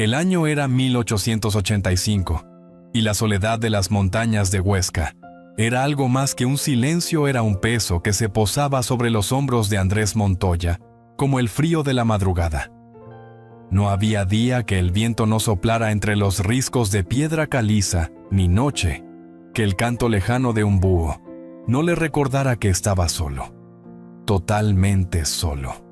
El año era 1885, y la soledad de las montañas de Huesca era algo más que un silencio, era un peso que se posaba sobre los hombros de Andrés Montoya, como el frío de la madrugada. No había día que el viento no soplara entre los riscos de piedra caliza, ni noche que el canto lejano de un búho no le recordara que estaba solo, totalmente solo.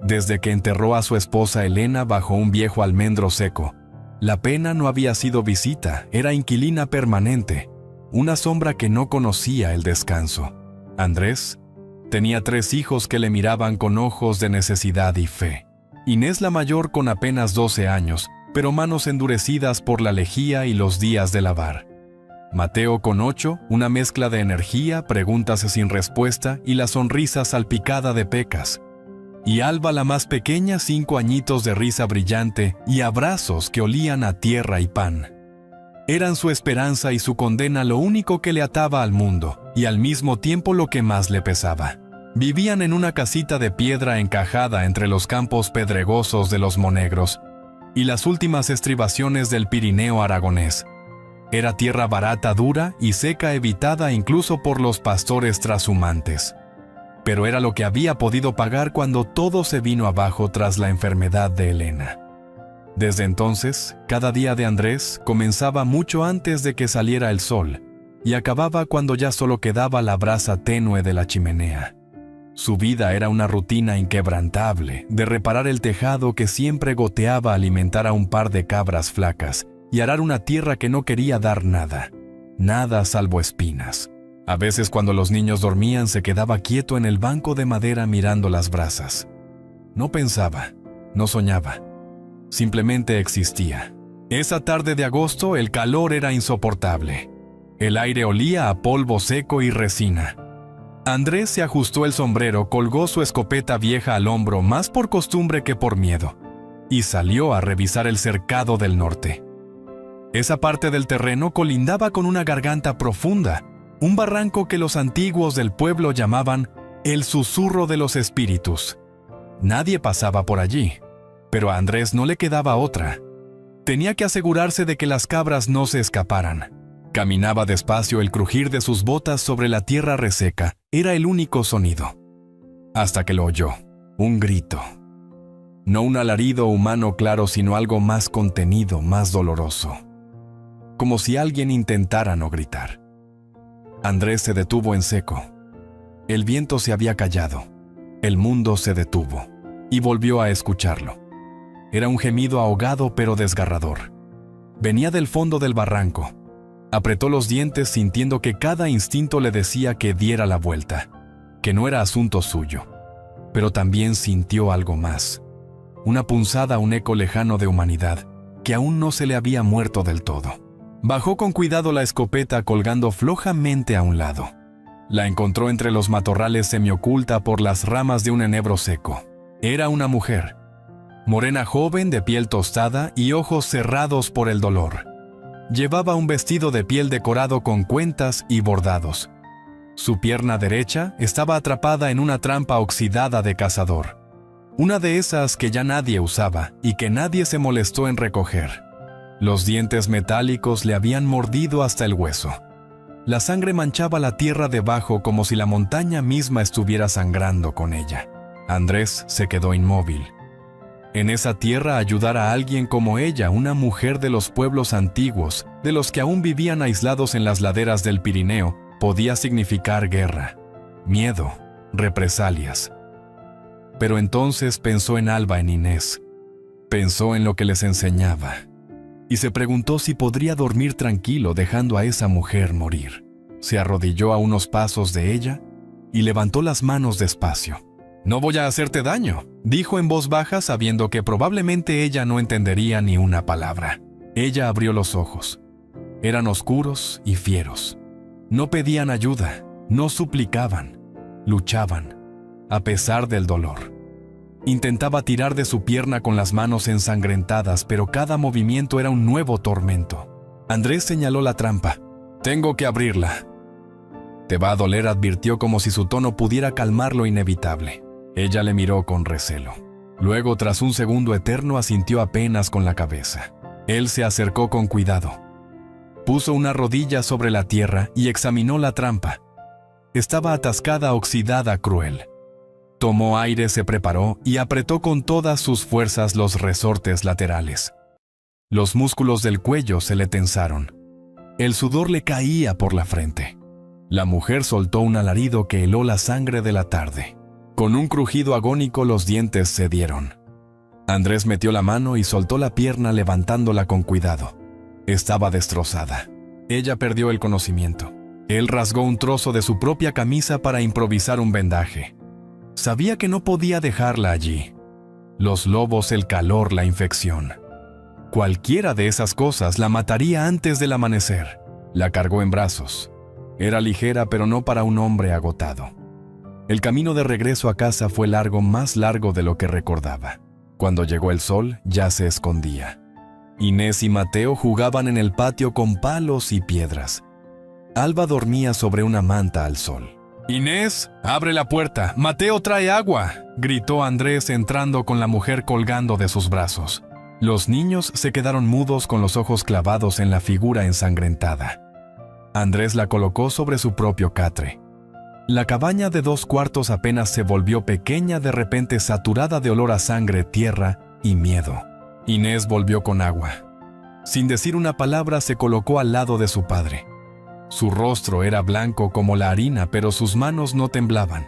Desde que enterró a su esposa Elena bajo un viejo almendro seco, la pena no había sido visita, era inquilina permanente, una sombra que no conocía el descanso. Andrés tenía 3 hijos que le miraban con ojos de necesidad y fe. Inés, la mayor, con apenas 12 años, pero manos endurecidas por la lejía y los días de lavar. Mateo, con 8, una mezcla de energía, preguntas sin respuesta y la sonrisa salpicada de pecas. Y Alba, la más pequeña, 5 añitos de risa brillante y abrazos que olían a tierra y pan. Eran su esperanza y su condena, lo único que le ataba al mundo, y al mismo tiempo lo que más le pesaba. Vivían en una casita de piedra encajada entre los campos pedregosos de los Monegros y las últimas estribaciones del Pirineo aragonés. Era tierra barata, dura y seca, evitada incluso por los pastores trashumantes. Pero era lo que había podido pagar cuando todo se vino abajo tras la enfermedad de Elena. Desde entonces, cada día de Andrés comenzaba mucho antes de que saliera el sol y acababa cuando ya solo quedaba la brasa tenue de la chimenea. Su vida era una rutina inquebrantable de reparar el tejado que siempre goteaba, alimentar a un par de cabras flacas y arar una tierra que no quería dar nada, nada salvo espinas. A veces, cuando los niños dormían, se quedaba quieto en el banco de madera mirando las brasas. No pensaba, no soñaba. Simplemente existía. Esa tarde de agosto el calor era insoportable. El aire olía a polvo seco y resina. Andrés se ajustó el sombrero, colgó su escopeta vieja al hombro, más por costumbre que por miedo, y salió a revisar el cercado del norte. Esa parte del terreno colindaba con una garganta profunda, un barranco que los antiguos del pueblo llamaban el susurro de los espíritus. Nadie pasaba por allí. Pero a Andrés no le quedaba otra. Tenía que asegurarse de que las cabras no se escaparan. Caminaba despacio, el crujir de sus botas sobre la tierra reseca era el único sonido. Hasta que lo oyó, un grito. No un alarido humano claro, sino algo más contenido, más doloroso. Como si alguien intentara no gritar. Andrés se detuvo en seco. El viento se había callado. El mundo se detuvo. Y volvió a escucharlo. Era un gemido ahogado pero desgarrador. Venía del fondo del barranco. Apretó los dientes sintiendo que cada instinto le decía que diera la vuelta, que no era asunto suyo. Pero también sintió algo más. Una punzada, un eco lejano de humanidad, que aún no se le había muerto del todo. Bajó con cuidado la escopeta colgando flojamente a un lado. La encontró entre los matorrales semioculta por las ramas de un enebro seco. Era una mujer. Morena joven, de piel tostada y ojos cerrados por el dolor. Llevaba un vestido de piel decorado con cuentas y bordados. Su pierna derecha estaba atrapada en una trampa oxidada de cazador. Una de esas que ya nadie usaba y que nadie se molestó en recoger. Los dientes metálicos le habían mordido hasta el hueso. La sangre manchaba la tierra debajo como si la montaña misma estuviera sangrando con ella. Andrés se quedó inmóvil. En esa tierra, ayudar a alguien como ella, una mujer de los pueblos antiguos, de los que aún vivían aislados en las laderas del Pirineo, podía significar guerra, miedo, represalias. Pero entonces pensó en Alba, en Inés. Pensó en lo que les enseñaba. Y se preguntó si podría dormir tranquilo dejando a esa mujer morir. Se arrodilló a unos pasos de ella y levantó las manos despacio. «No voy a hacerte daño», dijo en voz baja, sabiendo que probablemente ella no entendería ni una palabra. Ella abrió los ojos. Eran oscuros y fieros. No pedían ayuda, no suplicaban, luchaban, a pesar del dolor. Intentaba tirar de su pierna con las manos ensangrentadas, pero cada movimiento era un nuevo tormento. Andrés señaló la trampa. «Tengo que abrirla». «Te va a doler», advirtió como si su tono pudiera calmar lo inevitable. Ella le miró con recelo. Luego, tras un segundo eterno, asintió apenas con la cabeza. Él se acercó con cuidado. Puso una rodilla sobre la tierra y examinó la trampa. Estaba atascada, oxidada, cruel. Tomó aire, se preparó y apretó con todas sus fuerzas los resortes laterales. Los músculos del cuello se le tensaron. El sudor le caía por la frente. La mujer soltó un alarido que heló la sangre de la tarde. Con un crujido agónico los dientes cedieron. Andrés metió la mano y soltó la pierna levantándola con cuidado. Estaba destrozada. Ella perdió el conocimiento. Él rasgó un trozo de su propia camisa para improvisar un vendaje. Sabía que no podía dejarla allí. Los lobos, el calor, la infección. Cualquiera de esas cosas la mataría antes del amanecer. La cargó en brazos. Era ligera, pero no para un hombre agotado. El camino de regreso a casa fue largo, más largo de lo que recordaba. Cuando llegó el sol, ya se escondía. Inés y Mateo jugaban en el patio con palos y piedras. Alba dormía sobre una manta al sol. «Inés, abre la puerta. Mateo trae agua», gritó Andrés entrando con la mujer colgando de sus brazos. Los niños se quedaron mudos con los ojos clavados en la figura ensangrentada. Andrés la colocó sobre su propio catre. La cabaña de 2 cuartos apenas se volvió pequeña, de repente saturada de olor a sangre, tierra y miedo. Inés volvió con agua. Sin decir una palabra, se colocó al lado de su padre. Su rostro era blanco como la harina, pero sus manos no temblaban.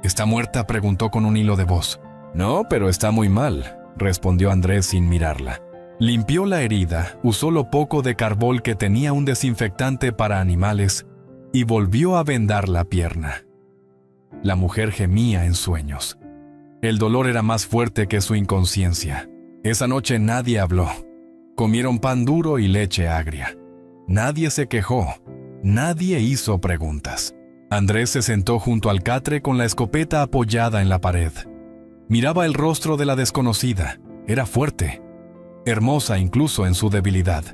«¿Está muerta?», preguntó con un hilo de voz. «No, pero está muy mal», respondió Andrés sin mirarla. Limpió la herida, usó lo poco de carbol que tenía, un desinfectante para animales, y volvió a vendar la pierna. La mujer gemía en sueños. El dolor era más fuerte que su inconsciencia. Esa noche nadie habló. Comieron pan duro y leche agria. Nadie se quejó. Nadie hizo preguntas. Andrés se sentó junto al catre con la escopeta apoyada en la pared. Miraba el rostro de la desconocida. Era fuerte. Hermosa incluso en su debilidad.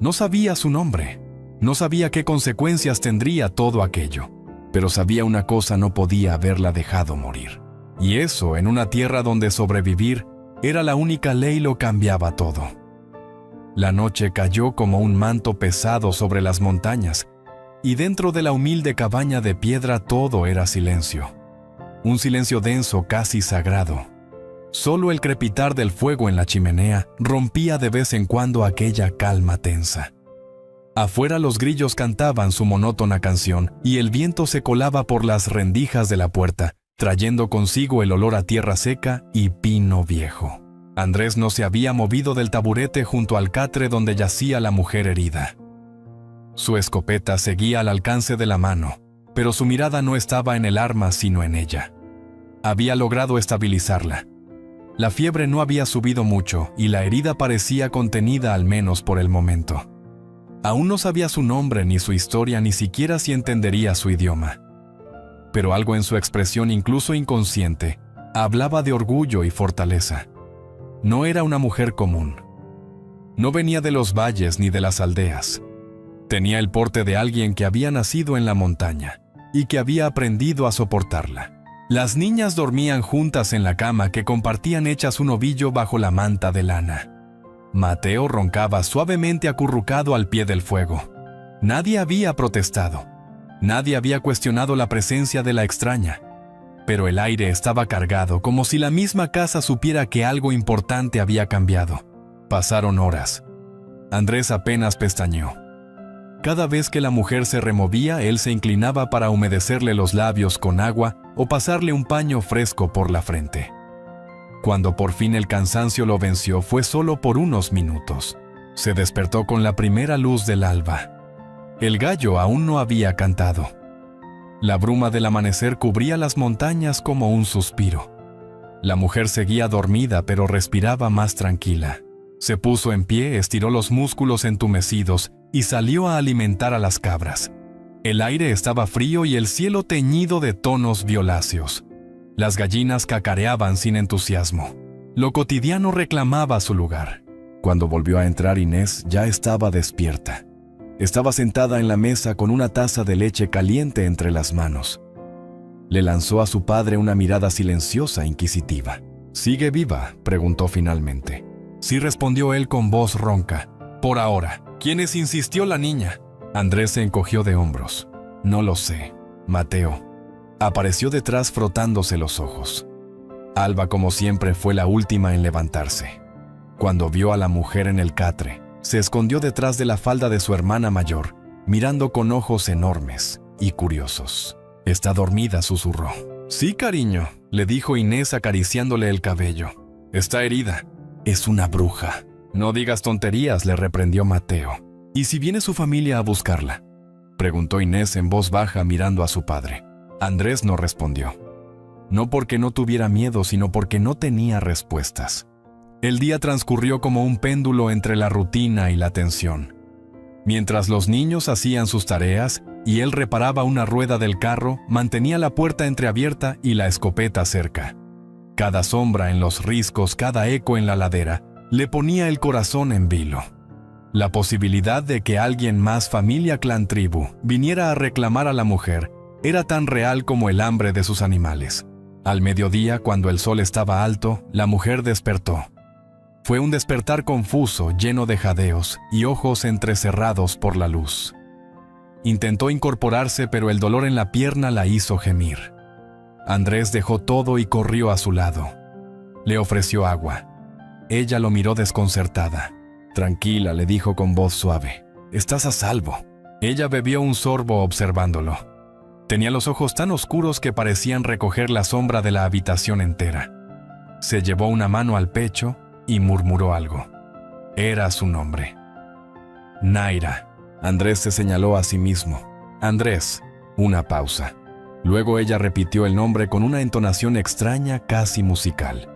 No sabía su nombre. No sabía qué consecuencias tendría todo aquello. Pero sabía una cosa: no podía haberla dejado morir. Y eso, en una tierra donde sobrevivir era la única ley, lo cambiaba todo. La noche cayó como un manto pesado sobre las montañas, y dentro de la humilde cabaña de piedra todo era silencio. Un silencio denso, casi sagrado. Solo el crepitar del fuego en la chimenea rompía de vez en cuando aquella calma tensa. Afuera los grillos cantaban su monótona canción y el viento se colaba por las rendijas de la puerta, trayendo consigo el olor a tierra seca y pino viejo. Andrés no se había movido del taburete junto al catre donde yacía la mujer herida. Su escopeta seguía al alcance de la mano, pero su mirada no estaba en el arma sino en ella. Había logrado estabilizarla. La fiebre no había subido mucho y la herida parecía contenida, al menos por el momento. Aún no sabía su nombre ni su historia, ni siquiera si entendería su idioma. Pero algo en su expresión, incluso inconsciente, hablaba de orgullo y fortaleza. No era una mujer común. No venía de los valles ni de las aldeas. Tenía el porte de alguien que había nacido en la montaña y que había aprendido a soportarla. Las niñas dormían juntas en la cama que compartían, hechas un ovillo bajo la manta de lana. Mateo roncaba suavemente acurrucado al pie del fuego. Nadie había protestado. Nadie había cuestionado la presencia de la extraña. Pero el aire estaba cargado, como si la misma casa supiera que algo importante había cambiado. Pasaron horas. Andrés apenas pestañeó. Cada vez que la mujer se removía, él se inclinaba para humedecerle los labios con agua o pasarle un paño fresco por la frente. Cuando por fin el cansancio lo venció, fue solo por unos minutos. Se despertó con la primera luz del alba. El gallo aún no había cantado. La bruma del amanecer cubría las montañas como un suspiro. La mujer seguía dormida, pero respiraba más tranquila. Se puso en pie, estiró los músculos entumecidos y salió a alimentar a las cabras. El aire estaba frío y el cielo teñido de tonos violáceos. Las gallinas cacareaban sin entusiasmo. Lo cotidiano reclamaba su lugar. Cuando volvió a entrar, Inés ya estaba despierta. Estaba sentada en la mesa con una taza de leche caliente entre las manos. Le lanzó a su padre una mirada silenciosa, inquisitiva. ¿Sigue viva?, preguntó finalmente. Sí, respondió él con voz ronca. Por ahora. ¿Quiénes insistió la niña? Andrés se encogió de hombros. No lo sé. Mateo. Apareció detrás frotándose los ojos. Alba, como siempre, fue la última en levantarse. Cuando vio a la mujer en el catre, se escondió detrás de la falda de su hermana mayor, mirando con ojos enormes y curiosos. «Está dormida», susurró. «Sí, cariño», le dijo Inés acariciándole el cabello. «Está herida». «Es una bruja». «No digas tonterías», le reprendió Mateo. «¿Y si viene su familia a buscarla?», preguntó Inés en voz baja mirando a su padre. Andrés no respondió. No porque no tuviera miedo, sino porque no tenía respuestas. El día transcurrió como un péndulo entre la rutina y la tensión. Mientras los niños hacían sus tareas y él reparaba una rueda del carro, mantenía la puerta entreabierta y la escopeta cerca. Cada sombra en los riscos, cada eco en la ladera, le ponía el corazón en vilo. La posibilidad de que alguien más, familia, clan, tribu, viniera a reclamar a la mujer era tan real como el hambre de sus animales. Al mediodía, cuando el sol estaba alto, la mujer despertó. Fue un despertar confuso, lleno de jadeos y ojos entrecerrados por la luz. Intentó incorporarse, pero el dolor en la pierna la hizo gemir. Andrés dejó todo y corrió a su lado. Le ofreció agua. Ella lo miró desconcertada. «Tranquila», le dijo con voz suave. «Estás a salvo». Ella bebió un sorbo observándolo. Tenía los ojos tan oscuros que parecían recoger la sombra de la habitación entera. Se llevó una mano al pecho y murmuró algo. Era su nombre. Naira. Andrés se señaló a sí mismo. Andrés. Una pausa. Luego ella repitió el nombre con una entonación extraña, casi musical.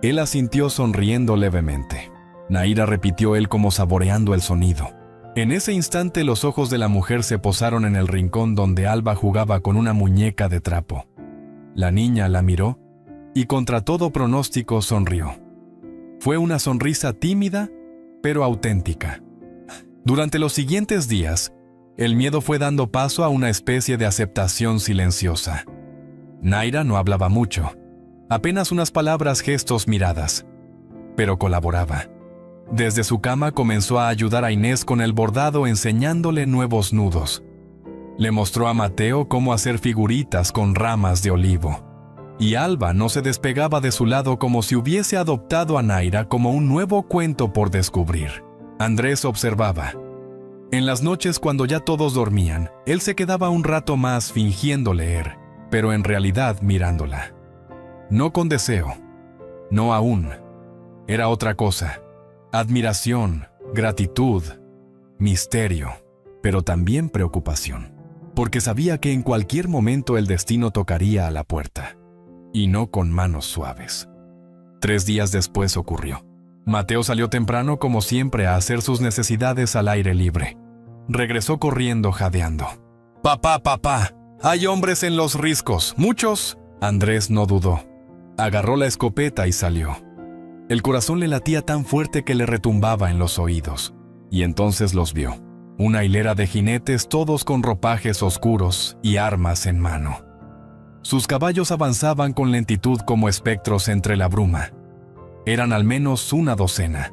Él asintió sonriendo levemente. Naira, repitió él como saboreando el sonido. En ese instante los ojos de la mujer se posaron en el rincón donde Alba jugaba con una muñeca de trapo. La niña la miró y contra todo pronóstico sonrió. Fue una sonrisa tímida, pero auténtica. Durante los siguientes días, el miedo fue dando paso a una especie de aceptación silenciosa. Naira no hablaba mucho, apenas unas palabras, gestos, miradas, pero colaboraba. Desde su cama comenzó a ayudar a Inés con el bordado, enseñándole nuevos nudos. Le mostró a Mateo cómo hacer figuritas con ramas de olivo. Y Alba no se despegaba de su lado, como si hubiese adoptado a Naira como un nuevo cuento por descubrir. Andrés observaba. En las noches, cuando ya todos dormían, él se quedaba un rato más fingiendo leer, pero en realidad mirándola. No con deseo, no aún. Era otra cosa. Admiración, gratitud, misterio, pero también preocupación, porque sabía que en cualquier momento el destino tocaría a la puerta, y no con manos suaves. 3 días después ocurrió. Mateo salió temprano, como siempre, a hacer sus necesidades al aire libre. Regresó corriendo, jadeando. «Papá, papá, hay hombres en los riscos, muchos». Andrés no dudó. Agarró la escopeta y salió. El corazón le latía tan fuerte que le retumbaba en los oídos. Y entonces los vio. Una hilera de jinetes, todos con ropajes oscuros y armas en mano. Sus caballos avanzaban con lentitud como espectros entre la bruma. Eran al menos una docena.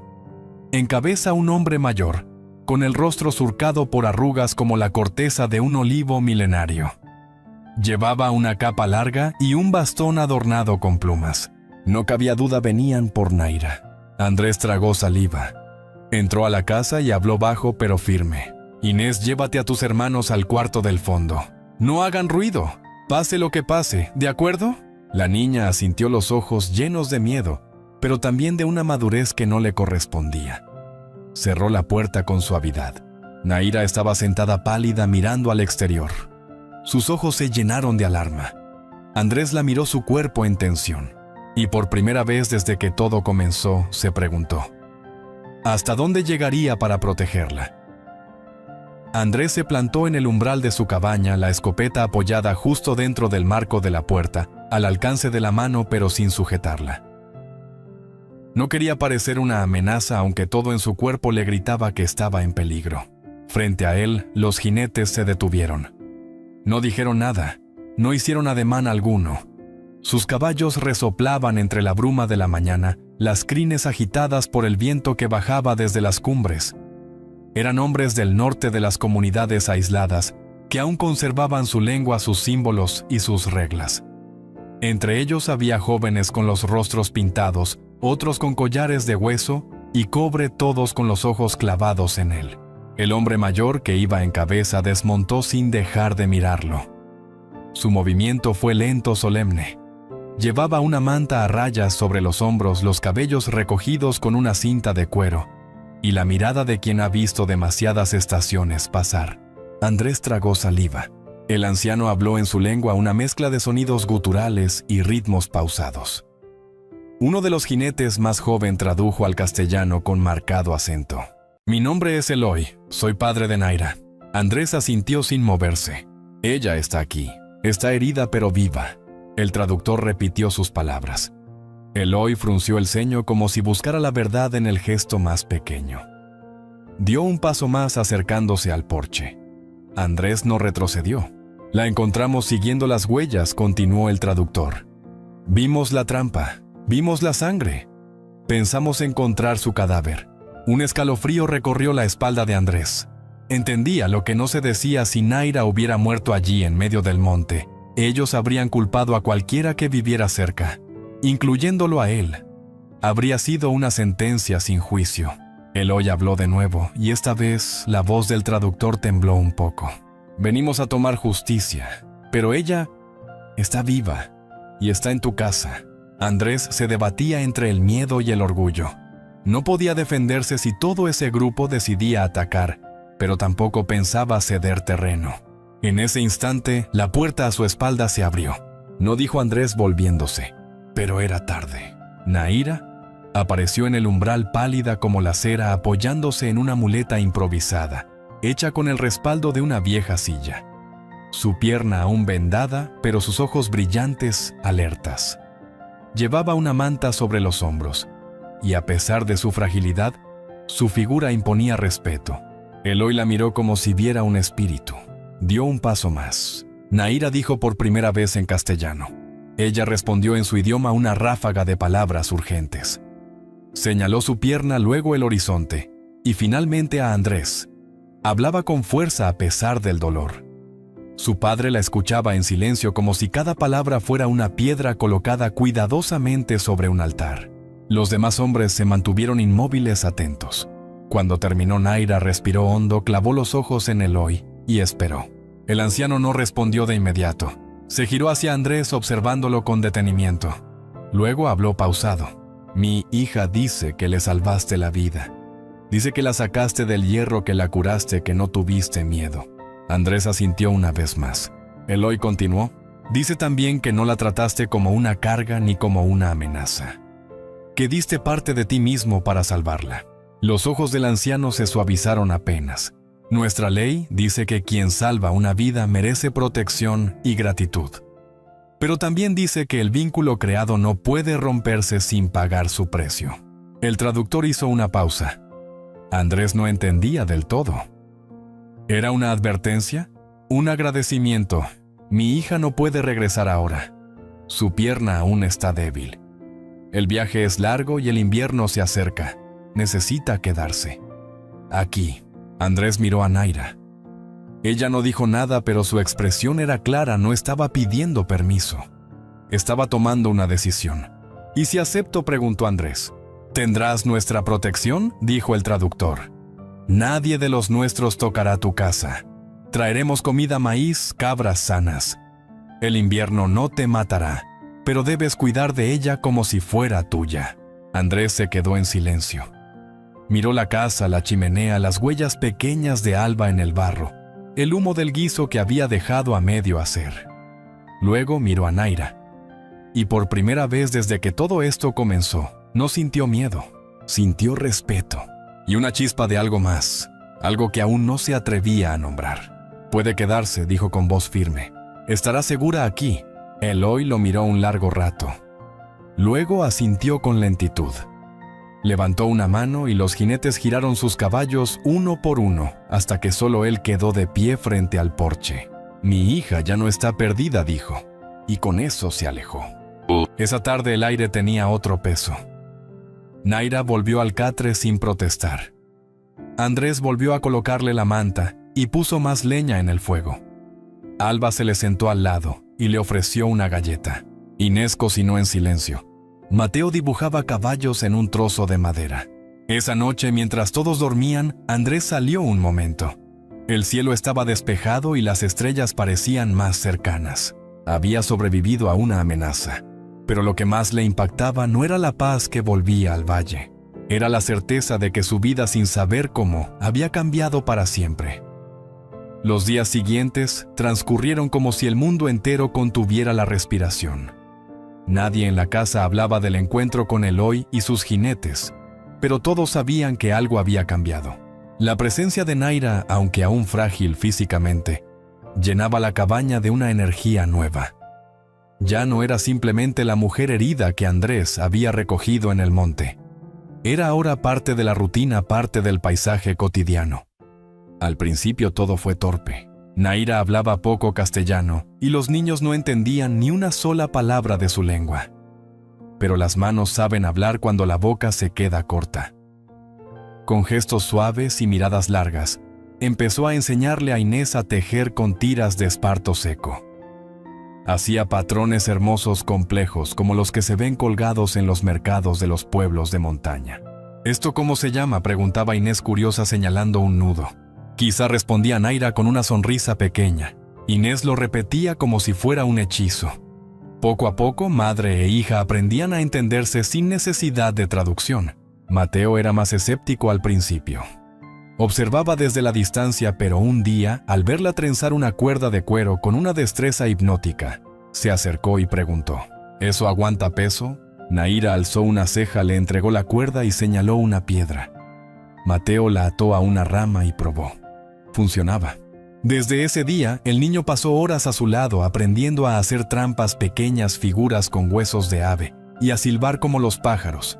En cabeza un hombre mayor, con el rostro surcado por arrugas como la corteza de un olivo milenario. Llevaba una capa larga y un bastón adornado con plumas. No cabía duda, venían por Naira. Andrés tragó saliva. Entró a la casa y habló bajo pero firme. «Inés, llévate a tus hermanos al cuarto del fondo. No hagan ruido. Pase lo que pase, ¿de acuerdo?» La niña asintió, los ojos llenos de miedo, pero también de una madurez que no le correspondía. Cerró la puerta con suavidad. Naira estaba sentada pálida mirando al exterior. Sus ojos se llenaron de alarma. Andrés la miró, su cuerpo en tensión. Y por primera vez desde que todo comenzó, se preguntó: ¿hasta dónde llegaría para protegerla? Andrés se plantó en el umbral de su cabaña, la escopeta apoyada justo dentro del marco de la puerta, al alcance de la mano pero sin sujetarla. No quería parecer una amenaza, aunque todo en su cuerpo le gritaba que estaba en peligro. Frente a él, los jinetes se detuvieron. No dijeron nada, no hicieron ademán alguno. Sus caballos resoplaban entre la bruma de la mañana, las crines agitadas por el viento que bajaba desde las cumbres. Eran hombres del norte de las comunidades aisladas, que aún conservaban su lengua, sus símbolos y sus reglas. Entre ellos había jóvenes con los rostros pintados, otros con collares de hueso y cobre, todos con los ojos clavados en él. El hombre mayor que iba en cabeza desmontó sin dejar de mirarlo. Su movimiento fue lento, solemne. Llevaba una manta a rayas sobre los hombros, los cabellos recogidos con una cinta de cuero, y la mirada de quien ha visto demasiadas estaciones pasar. Andrés tragó saliva. El anciano habló en su lengua una mezcla de sonidos guturales y ritmos pausados. Uno de los jinetes más joven tradujo al castellano con marcado acento. «Mi nombre es Eloy, soy padre de Naira». Andrés asintió sin moverse. «Ella está aquí. Está herida pero viva». El traductor repitió sus palabras. Eloy frunció el ceño como si buscara la verdad en el gesto más pequeño. Dio un paso más acercándose al porche. Andrés no retrocedió. «La encontramos siguiendo las huellas», continuó el traductor. «Vimos la trampa, vimos la sangre. Pensamos encontrar su cadáver». Un escalofrío recorrió la espalda de Andrés. Entendía lo que no se decía: si Naira hubiera muerto allí en medio del monte, ellos habrían culpado a cualquiera que viviera cerca, incluyéndolo a él. Habría sido una sentencia sin juicio. Eloy habló de nuevo, y esta vez la voz del traductor tembló un poco. «Venimos a tomar justicia, pero ella está viva y está en tu casa». Andrés se debatía entre el miedo y el orgullo. No podía defenderse si todo ese grupo decidía atacar, pero tampoco pensaba ceder terreno. En ese instante, la puerta a su espalda se abrió. No dijo Andrés volviéndose, pero era tarde. Naira apareció en el umbral, pálida como la cera, apoyándose en una muleta improvisada, hecha con el respaldo de una vieja silla. Su pierna aún vendada, pero sus ojos brillantes, alertas. Llevaba una manta sobre los hombros, y a pesar de su fragilidad, su figura imponía respeto. Eloy la miró como si viera un espíritu. Dio un paso más. Naira dijo por primera vez en castellano. Ella respondió en su idioma una ráfaga de palabras urgentes. Señaló su pierna, luego el horizonte, y finalmente a Andrés. Hablaba con fuerza a pesar del dolor. Su padre la escuchaba en silencio, como si cada palabra fuera una piedra colocada cuidadosamente sobre un altar. Los demás hombres se mantuvieron inmóviles, atentos. Cuando terminó, Naira respiró hondo, clavó los ojos en Eloy y esperó. El anciano no respondió de inmediato. Se giró hacia Andrés, observándolo con detenimiento. Luego habló pausado. «Mi hija dice que le salvaste la vida. Dice que la sacaste del hierro, que la curaste, que no tuviste miedo». Andrés asintió una vez más. Eloy continuó. «Dice también que no la trataste como una carga ni como una amenaza. Que diste parte de ti mismo para salvarla». Los ojos del anciano se suavizaron apenas. «Nuestra ley dice que quien salva una vida merece protección y gratitud. Pero también dice que el vínculo creado no puede romperse sin pagar su precio». El traductor hizo una pausa. Andrés no entendía del todo. ¿Era una advertencia? ¿Un agradecimiento? «Mi hija no puede regresar ahora. Su pierna aún está débil. El viaje es largo y el invierno se acerca. Necesita quedarse aquí». Andrés miró a Naira. Ella no dijo nada, pero su expresión era clara. No estaba pidiendo permiso. Estaba tomando una decisión. «¿Y si acepto?», preguntó Andrés. «¿Tendrás nuestra protección?», dijo el traductor. «Nadie de los nuestros tocará tu casa. Traeremos comida, maíz, cabras sanas. El invierno no te matará, pero debes cuidar de ella como si fuera tuya». Andrés se quedó en silencio. Miró la casa, la chimenea, las huellas pequeñas de Alba en el barro, el humo del guiso que había dejado a medio hacer. Luego miró a Naira. Y por primera vez desde que todo esto comenzó, no sintió miedo, sintió respeto. Y una chispa de algo más, algo que aún no se atrevía a nombrar. «Puede quedarse», dijo con voz firme. «Estará segura aquí». Eloy lo miró un largo rato. Luego asintió con lentitud. Levantó una mano y los jinetes giraron sus caballos uno por uno, hasta que solo él quedó de pie frente al porche. «Mi hija ya no está perdida», dijo, y con eso se alejó. Esa tarde el aire tenía otro peso. Naira volvió al catre sin protestar. Andrés volvió a colocarle la manta y puso más leña en el fuego. Alba se le sentó al lado y le ofreció una galleta. Inés cocinó en silencio. Mateo dibujaba caballos en un trozo de madera. Esa noche, mientras todos dormían, Andrés salió un momento. El cielo estaba despejado y las estrellas parecían más cercanas. Había sobrevivido a una amenaza. Pero lo que más le impactaba no era la paz que volvía al valle. Era la certeza de que su vida, sin saber cómo, había cambiado para siempre. Los días siguientes transcurrieron como si el mundo entero contuviera la respiración. Nadie en la casa hablaba del encuentro con Eloy y sus jinetes, pero todos sabían que algo había cambiado. La presencia de Naira, aunque aún frágil físicamente, llenaba la cabaña de una energía nueva. Ya no era simplemente la mujer herida que Andrés había recogido en el monte. Era ahora parte de la rutina, parte del paisaje cotidiano. Al principio todo fue torpe. Naira hablaba poco castellano y los niños no entendían ni una sola palabra de su lengua. Pero las manos saben hablar cuando la boca se queda corta. Con gestos suaves y miradas largas, empezó a enseñarle a Inés a tejer con tiras de esparto seco. Hacía patrones hermosos complejos como los que se ven colgados en los mercados de los pueblos de montaña. ¿Esto cómo se llama?, preguntaba Inés curiosa señalando un nudo. Quizá respondía Naira con una sonrisa pequeña. Inés lo repetía como si fuera un hechizo. Poco a poco, madre e hija aprendían a entenderse sin necesidad de traducción. Mateo era más escéptico al principio. Observaba desde la distancia, pero un día, al verla trenzar una cuerda de cuero con una destreza hipnótica, se acercó y preguntó: ¿Eso aguanta peso? Naira alzó una ceja, le entregó la cuerda y señaló una piedra. Mateo la ató a una rama y probó. Funcionaba. Desde ese día, el niño pasó horas a su lado aprendiendo a hacer trampas, pequeñas figuras con huesos de ave, y a silbar como los pájaros.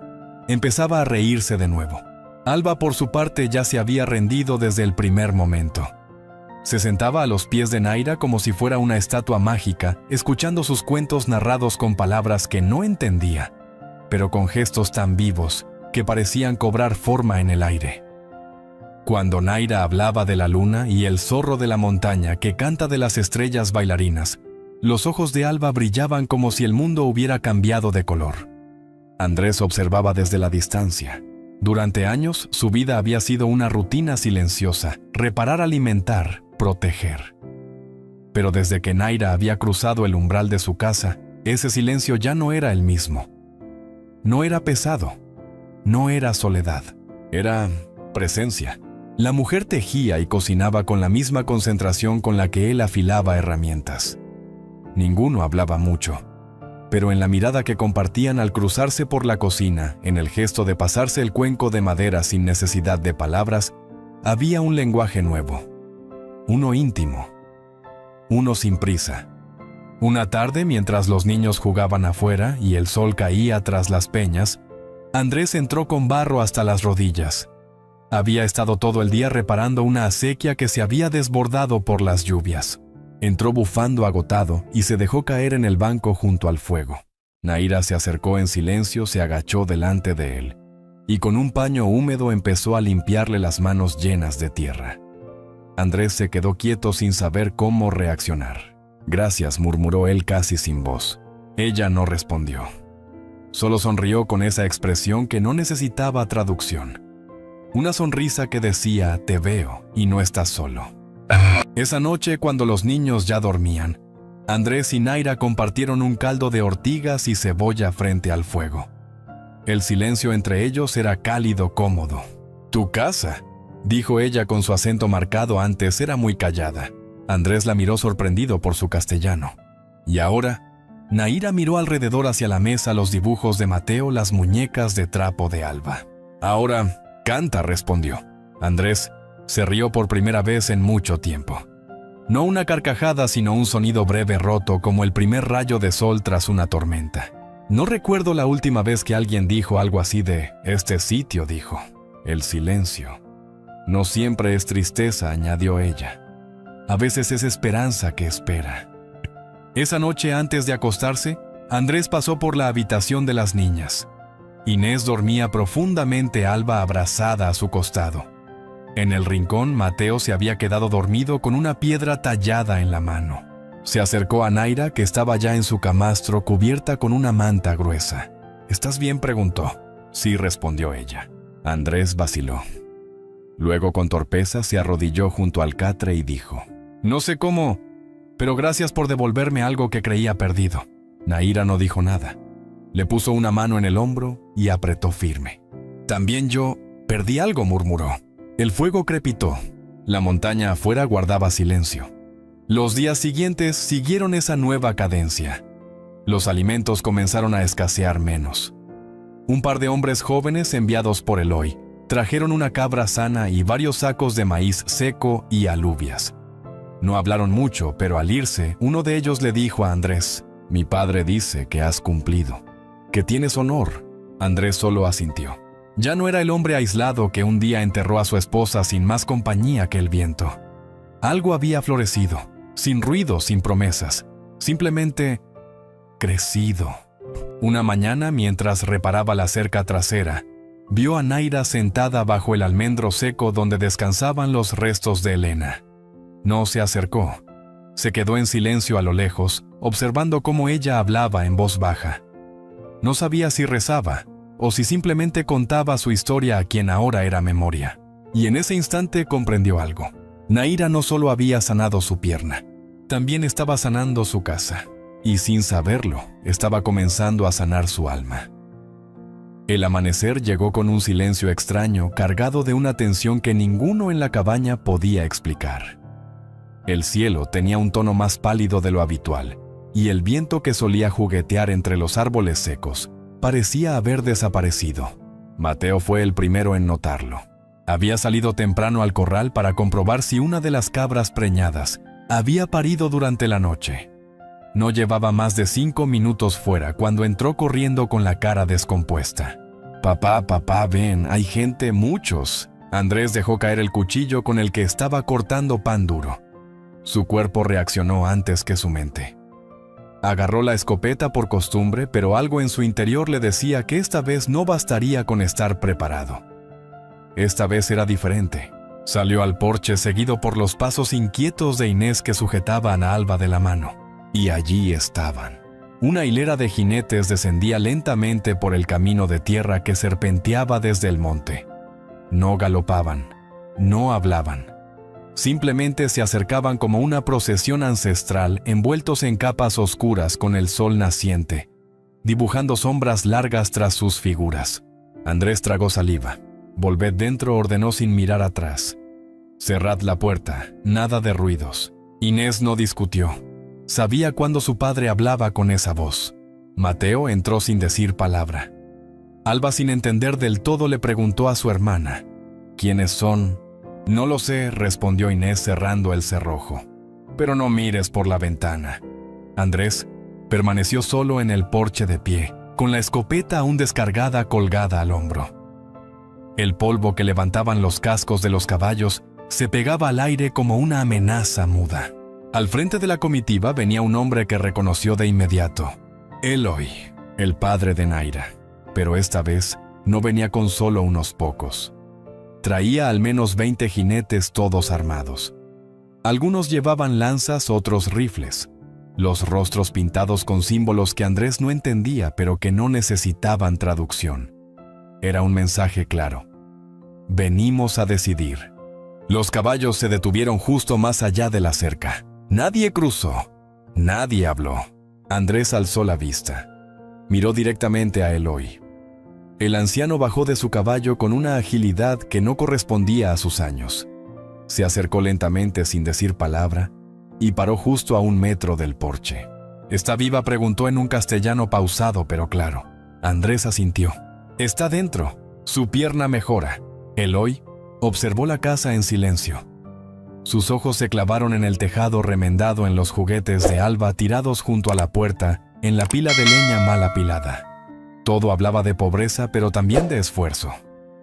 Empezaba a reírse de nuevo. Alba, por su parte, ya se había rendido desde el primer momento. Se sentaba a los pies de Naira como si fuera una estatua mágica, escuchando sus cuentos narrados con palabras que no entendía, pero con gestos tan vivos que parecían cobrar forma en el aire. Cuando Naira hablaba de la luna y el zorro de la montaña que canta de las estrellas bailarinas, los ojos de Alba brillaban como si el mundo hubiera cambiado de color. Andrés observaba desde la distancia. Durante años, su vida había sido una rutina silenciosa: reparar, alimentar, proteger. Pero desde que Naira había cruzado el umbral de su casa, ese silencio ya no era el mismo. No era pesado, no era soledad, era presencia. La mujer tejía y cocinaba con la misma concentración con la que él afilaba herramientas. Ninguno hablaba mucho, pero en la mirada que compartían al cruzarse por la cocina, en el gesto de pasarse el cuenco de madera sin necesidad de palabras, había un lenguaje nuevo, uno íntimo, uno sin prisa. Una tarde, mientras los niños jugaban afuera y el sol caía tras las peñas, Andrés entró con barro hasta las rodillas. Había estado todo el día reparando una acequia que se había desbordado por las lluvias. Entró bufando agotado y se dejó caer en el banco junto al fuego. Naira se acercó en silencio, se agachó delante de él y con un paño húmedo empezó a limpiarle las manos llenas de tierra. Andrés se quedó quieto sin saber cómo reaccionar. «Gracias», murmuró él casi sin voz. Ella no respondió. Solo sonrió con esa expresión que no necesitaba traducción. Una sonrisa que decía: «Te veo y no estás solo». Esa noche, cuando los niños ya dormían, Andrés y Naira compartieron un caldo de ortigas y cebolla frente al fuego. El silencio entre ellos era cálido, cómodo. «¿Tu casa?», dijo ella con su acento marcado. Antes era muy callada. Andrés la miró sorprendido por su castellano. Y ahora, Naira miró alrededor hacia la mesa, los dibujos de Mateo, las muñecas de trapo de Alba. «Ahora, canta», respondió. Andrés se rió por primera vez en mucho tiempo. No una carcajada, sino un sonido breve roto como el primer rayo de sol tras una tormenta. No recuerdo la última vez que alguien dijo algo así de «este sitio», dijo. «El silencio. No siempre es tristeza», añadió ella. «A veces es esperanza que espera». Esa noche, antes de acostarse, Andrés pasó por la habitación de las niñas. Inés dormía profundamente, Alba abrazada a su costado. En el rincón, Mateo se había quedado dormido con una piedra tallada en la mano. Se acercó a Naira, que estaba ya en su camastro cubierta con una manta gruesa. ¿Estás bien?, preguntó. Sí, respondió ella. Andrés vaciló. Luego, con torpeza, se arrodilló junto al catre y dijo: «No sé cómo, pero gracias por devolverme algo que creía perdido». Naira no dijo nada. Le puso una mano en el hombro y apretó firme. «También yo perdí algo», murmuró. El fuego crepitó. La montaña afuera guardaba silencio. Los días siguientes siguieron esa nueva cadencia. Los alimentos comenzaron a escasear menos. Un par de hombres jóvenes enviados por Eloy trajeron una cabra sana y varios sacos de maíz seco y alubias. No hablaron mucho, pero al irse, uno de ellos le dijo a Andrés: «Mi padre dice que has cumplido, que tienes honor». Andrés solo asintió. Ya no era el hombre aislado que un día enterró a su esposa sin más compañía que el viento. Algo había florecido, sin ruido, sin promesas, simplemente crecido. Una mañana, mientras reparaba la cerca trasera, vio a Naira sentada bajo el almendro seco donde descansaban los restos de Elena. No se acercó. Se quedó en silencio a lo lejos, observando cómo ella hablaba en voz baja. No sabía si rezaba o si simplemente contaba su historia a quien ahora era memoria. Y en ese instante comprendió algo. Naira no solo había sanado su pierna, también estaba sanando su casa. Y sin saberlo, estaba comenzando a sanar su alma. El amanecer llegó con un silencio extraño, cargado de una tensión que ninguno en la cabaña podía explicar. El cielo tenía un tono más pálido de lo habitual, y el viento que solía juguetear entre los árboles secos parecía haber desaparecido. Mateo fue el primero en notarlo. Había salido temprano al corral para comprobar si una de las cabras preñadas había parido durante la noche. No llevaba más de 5 minutos fuera cuando entró corriendo con la cara descompuesta. Papá, ven, hay gente, muchos». Andrés dejó caer el cuchillo con el que estaba cortando pan duro. Su cuerpo reaccionó antes que su mente. Agarró la escopeta por costumbre, pero algo en su interior le decía que esta vez no bastaría con estar preparado. Esta vez era diferente. Salió al porche seguido por los pasos inquietos de Inés, que sujetaban a Alba de la mano. Y allí estaban. Una hilera de jinetes descendía lentamente por el camino de tierra que serpenteaba desde el monte. No galopaban, no hablaban. Simplemente se acercaban como una procesión ancestral, envueltos en capas oscuras con el sol naciente, dibujando sombras largas tras sus figuras. Andrés tragó saliva. «Volved dentro», ordenó sin mirar atrás. «Cerrad la puerta, nada de ruidos». Inés no discutió. Sabía cuando su padre hablaba con esa voz. Mateo entró sin decir palabra. Alba, sin entender del todo, le preguntó a su hermana: «¿Quiénes son?» «No lo sé», respondió Inés cerrando el cerrojo. «Pero no mires por la ventana». Andrés permaneció solo en el porche de pie, con la escopeta aún descargada colgada al hombro. El polvo que levantaban los cascos de los caballos se pegaba al aire como una amenaza muda. Al frente de la comitiva venía un hombre que reconoció de inmediato: Eloy, el padre de Naira. Pero esta vez no venía con solo unos pocos. Traía al menos 20 jinetes, todos armados. Algunos llevaban lanzas, otros rifles. Los rostros pintados con símbolos que Andrés no entendía, pero que no necesitaban traducción. Era un mensaje claro: venimos a decidir. Los caballos se detuvieron justo más allá de la cerca. Nadie cruzó. Nadie habló. Andrés alzó la vista. Miró directamente a Eloy. El anciano bajó de su caballo con una agilidad que no correspondía a sus años. Se acercó lentamente sin decir palabra y paró justo a 1 metro del porche. ¿Está viva?, preguntó en un castellano pausado pero claro. Andrés asintió. Está dentro. Su pierna mejora. Eloy observó la casa en silencio. Sus ojos se clavaron en el tejado remendado, en los juguetes de Alba tirados junto a la puerta, en la pila de leña mal apilada. Todo hablaba de pobreza, pero también de esfuerzo.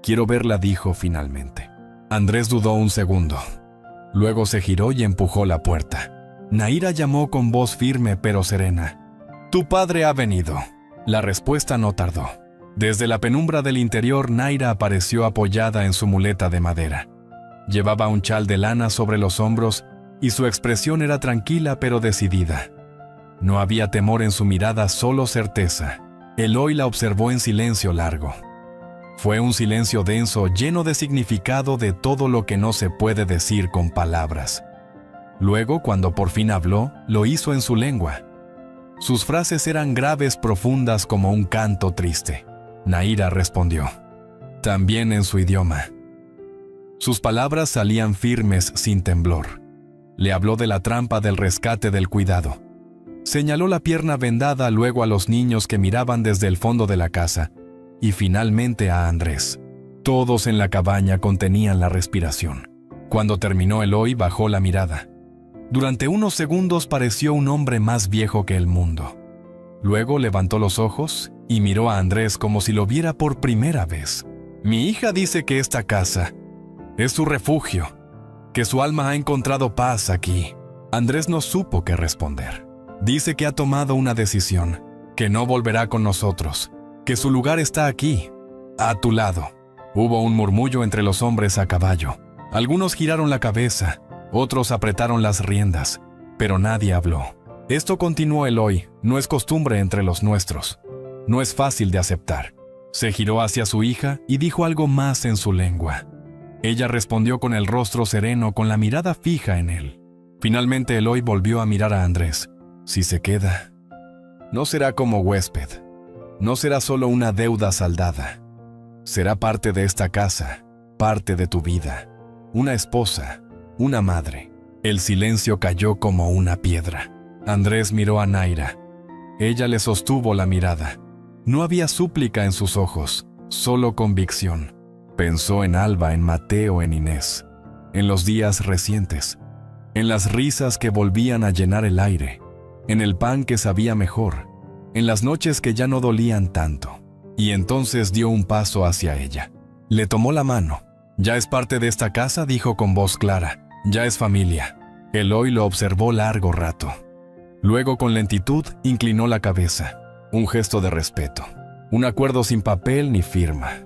Quiero verla, dijo finalmente. Andrés dudó un segundo. Luego se giró y empujó la puerta. Naira llamó con voz firme pero serena. Tu padre ha venido. La respuesta no tardó. Desde la penumbra del interior, Naira apareció apoyada en su muleta de madera. Llevaba un chal de lana sobre los hombros y su expresión era tranquila pero decidida. No había temor en su mirada, solo certeza. Eloy la observó en silencio largo. Fue un silencio denso, lleno de significado de todo lo que no se puede decir con palabras. Luego, cuando por fin habló, lo hizo en su lengua. Sus frases eran graves, profundas como un canto triste. Naira respondió, también en su idioma. Sus palabras salían firmes, sin temblor. Le habló de la trampa, del rescate, del cuidado. Señaló la pierna vendada, luego a los niños que miraban desde el fondo de la casa, y finalmente a Andrés. Todos en la cabaña contenían la respiración. Cuando terminó, Eloy bajó la mirada. Durante unos segundos pareció un hombre más viejo que el mundo. Luego levantó los ojos y miró a Andrés como si lo viera por primera vez. Mi hija dice que esta casa es su refugio, que su alma ha encontrado paz aquí. Andrés no supo qué responder. Dice que ha tomado una decisión, que no volverá con nosotros, que su lugar está aquí, a tu lado. Hubo un murmullo entre los hombres a caballo. Algunos giraron la cabeza, otros apretaron las riendas, pero nadie habló. Esto, continuó Eloy, no es costumbre entre los nuestros. No es fácil de aceptar. Se giró hacia su hija y dijo algo más en su lengua. Ella respondió con el rostro sereno, con la mirada fija en él. Finalmente Eloy volvió a mirar a Andrés. Si se queda, no será como huésped. No será solo una deuda saldada. Será parte de esta casa, parte de tu vida. Una esposa, una madre. El silencio cayó como una piedra. Andrés miró a Naira. Ella le sostuvo la mirada. No había súplica en sus ojos, solo convicción. Pensó en Alba, en Mateo, en Inés, en los días recientes, en las risas que volvían a llenar el aire, en el pan que sabía mejor, en las noches que ya no dolían tanto. Y entonces dio un paso hacia ella. Le tomó la mano. Ya es parte de esta casa, dijo con voz clara. Ya es familia. Eloy lo observó largo rato. Luego, con lentitud, inclinó la cabeza. Un gesto de respeto. Un acuerdo sin papel ni firma.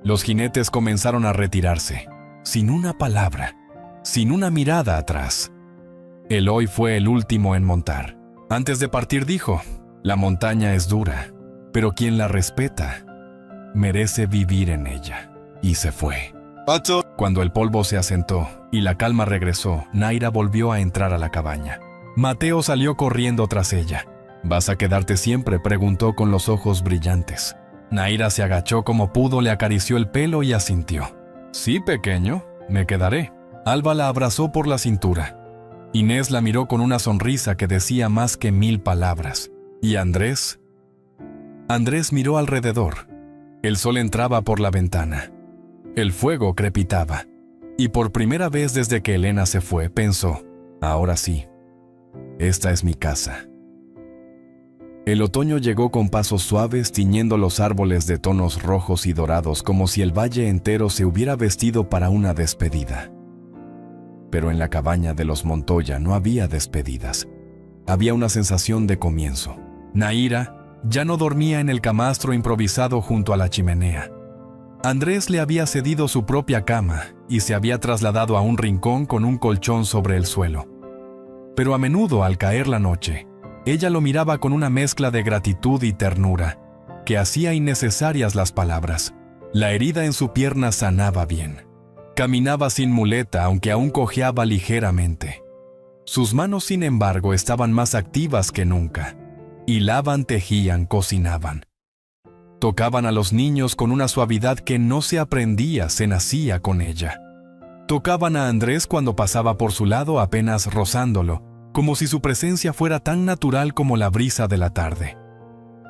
Los jinetes comenzaron a retirarse, sin una palabra, sin una mirada atrás. Eloy fue el último en montar. Antes de partir dijo, la montaña es dura, pero quien la respeta, merece vivir en ella. Y se fue. Cuando el polvo se asentó y la calma regresó, Naira volvió a entrar a la cabaña. Mateo salió corriendo tras ella. ¿Vas a quedarte siempre?, preguntó con los ojos brillantes. Naira se agachó como pudo, le acarició el pelo y asintió. Sí, pequeño, me quedaré. Alba la abrazó por la cintura. Inés la miró con una sonrisa que decía más que 1000 palabras. ¿Y Andrés? Andrés miró alrededor. El sol entraba por la ventana. El fuego crepitaba. Y por primera vez desde que Elena se fue, pensó, ahora sí, esta es mi casa. El otoño llegó con pasos suaves, tiñendo los árboles de tonos rojos y dorados, como si el valle entero se hubiera vestido para una despedida. Pero en la cabaña de los Montoya no había despedidas. Había una sensación de comienzo. Naira ya no dormía en el camastro improvisado junto a la chimenea. Andrés le había cedido su propia cama y se había trasladado a un rincón con un colchón sobre el suelo. Pero a menudo, al caer la noche, ella lo miraba con una mezcla de gratitud y ternura, que hacía innecesarias las palabras. La herida en su pierna sanaba bien. Caminaba sin muleta, aunque aún cojeaba ligeramente. Sus manos, sin embargo, estaban más activas que nunca. Hilaban, tejían, cocinaban. Tocaban a los niños con una suavidad que no se aprendía, se nacía con ella. Tocaban a Andrés cuando pasaba por su lado, apenas rozándolo, como si su presencia fuera tan natural como la brisa de la tarde.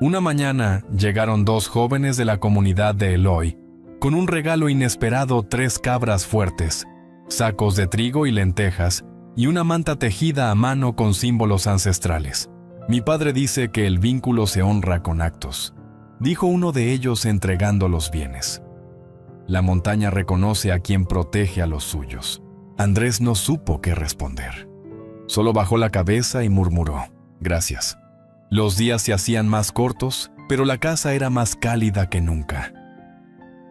Una mañana llegaron 2 jóvenes de la comunidad de Eloy, con un regalo inesperado: 3 cabras fuertes, sacos de trigo y lentejas, y una manta tejida a mano con símbolos ancestrales. Mi padre dice que el vínculo se honra con actos, dijo uno de ellos entregando los bienes. La montaña reconoce a quien protege a los suyos. Andrés no supo qué responder. Solo bajó la cabeza y murmuró, gracias. Los días se hacían más cortos, pero la casa era más cálida que nunca.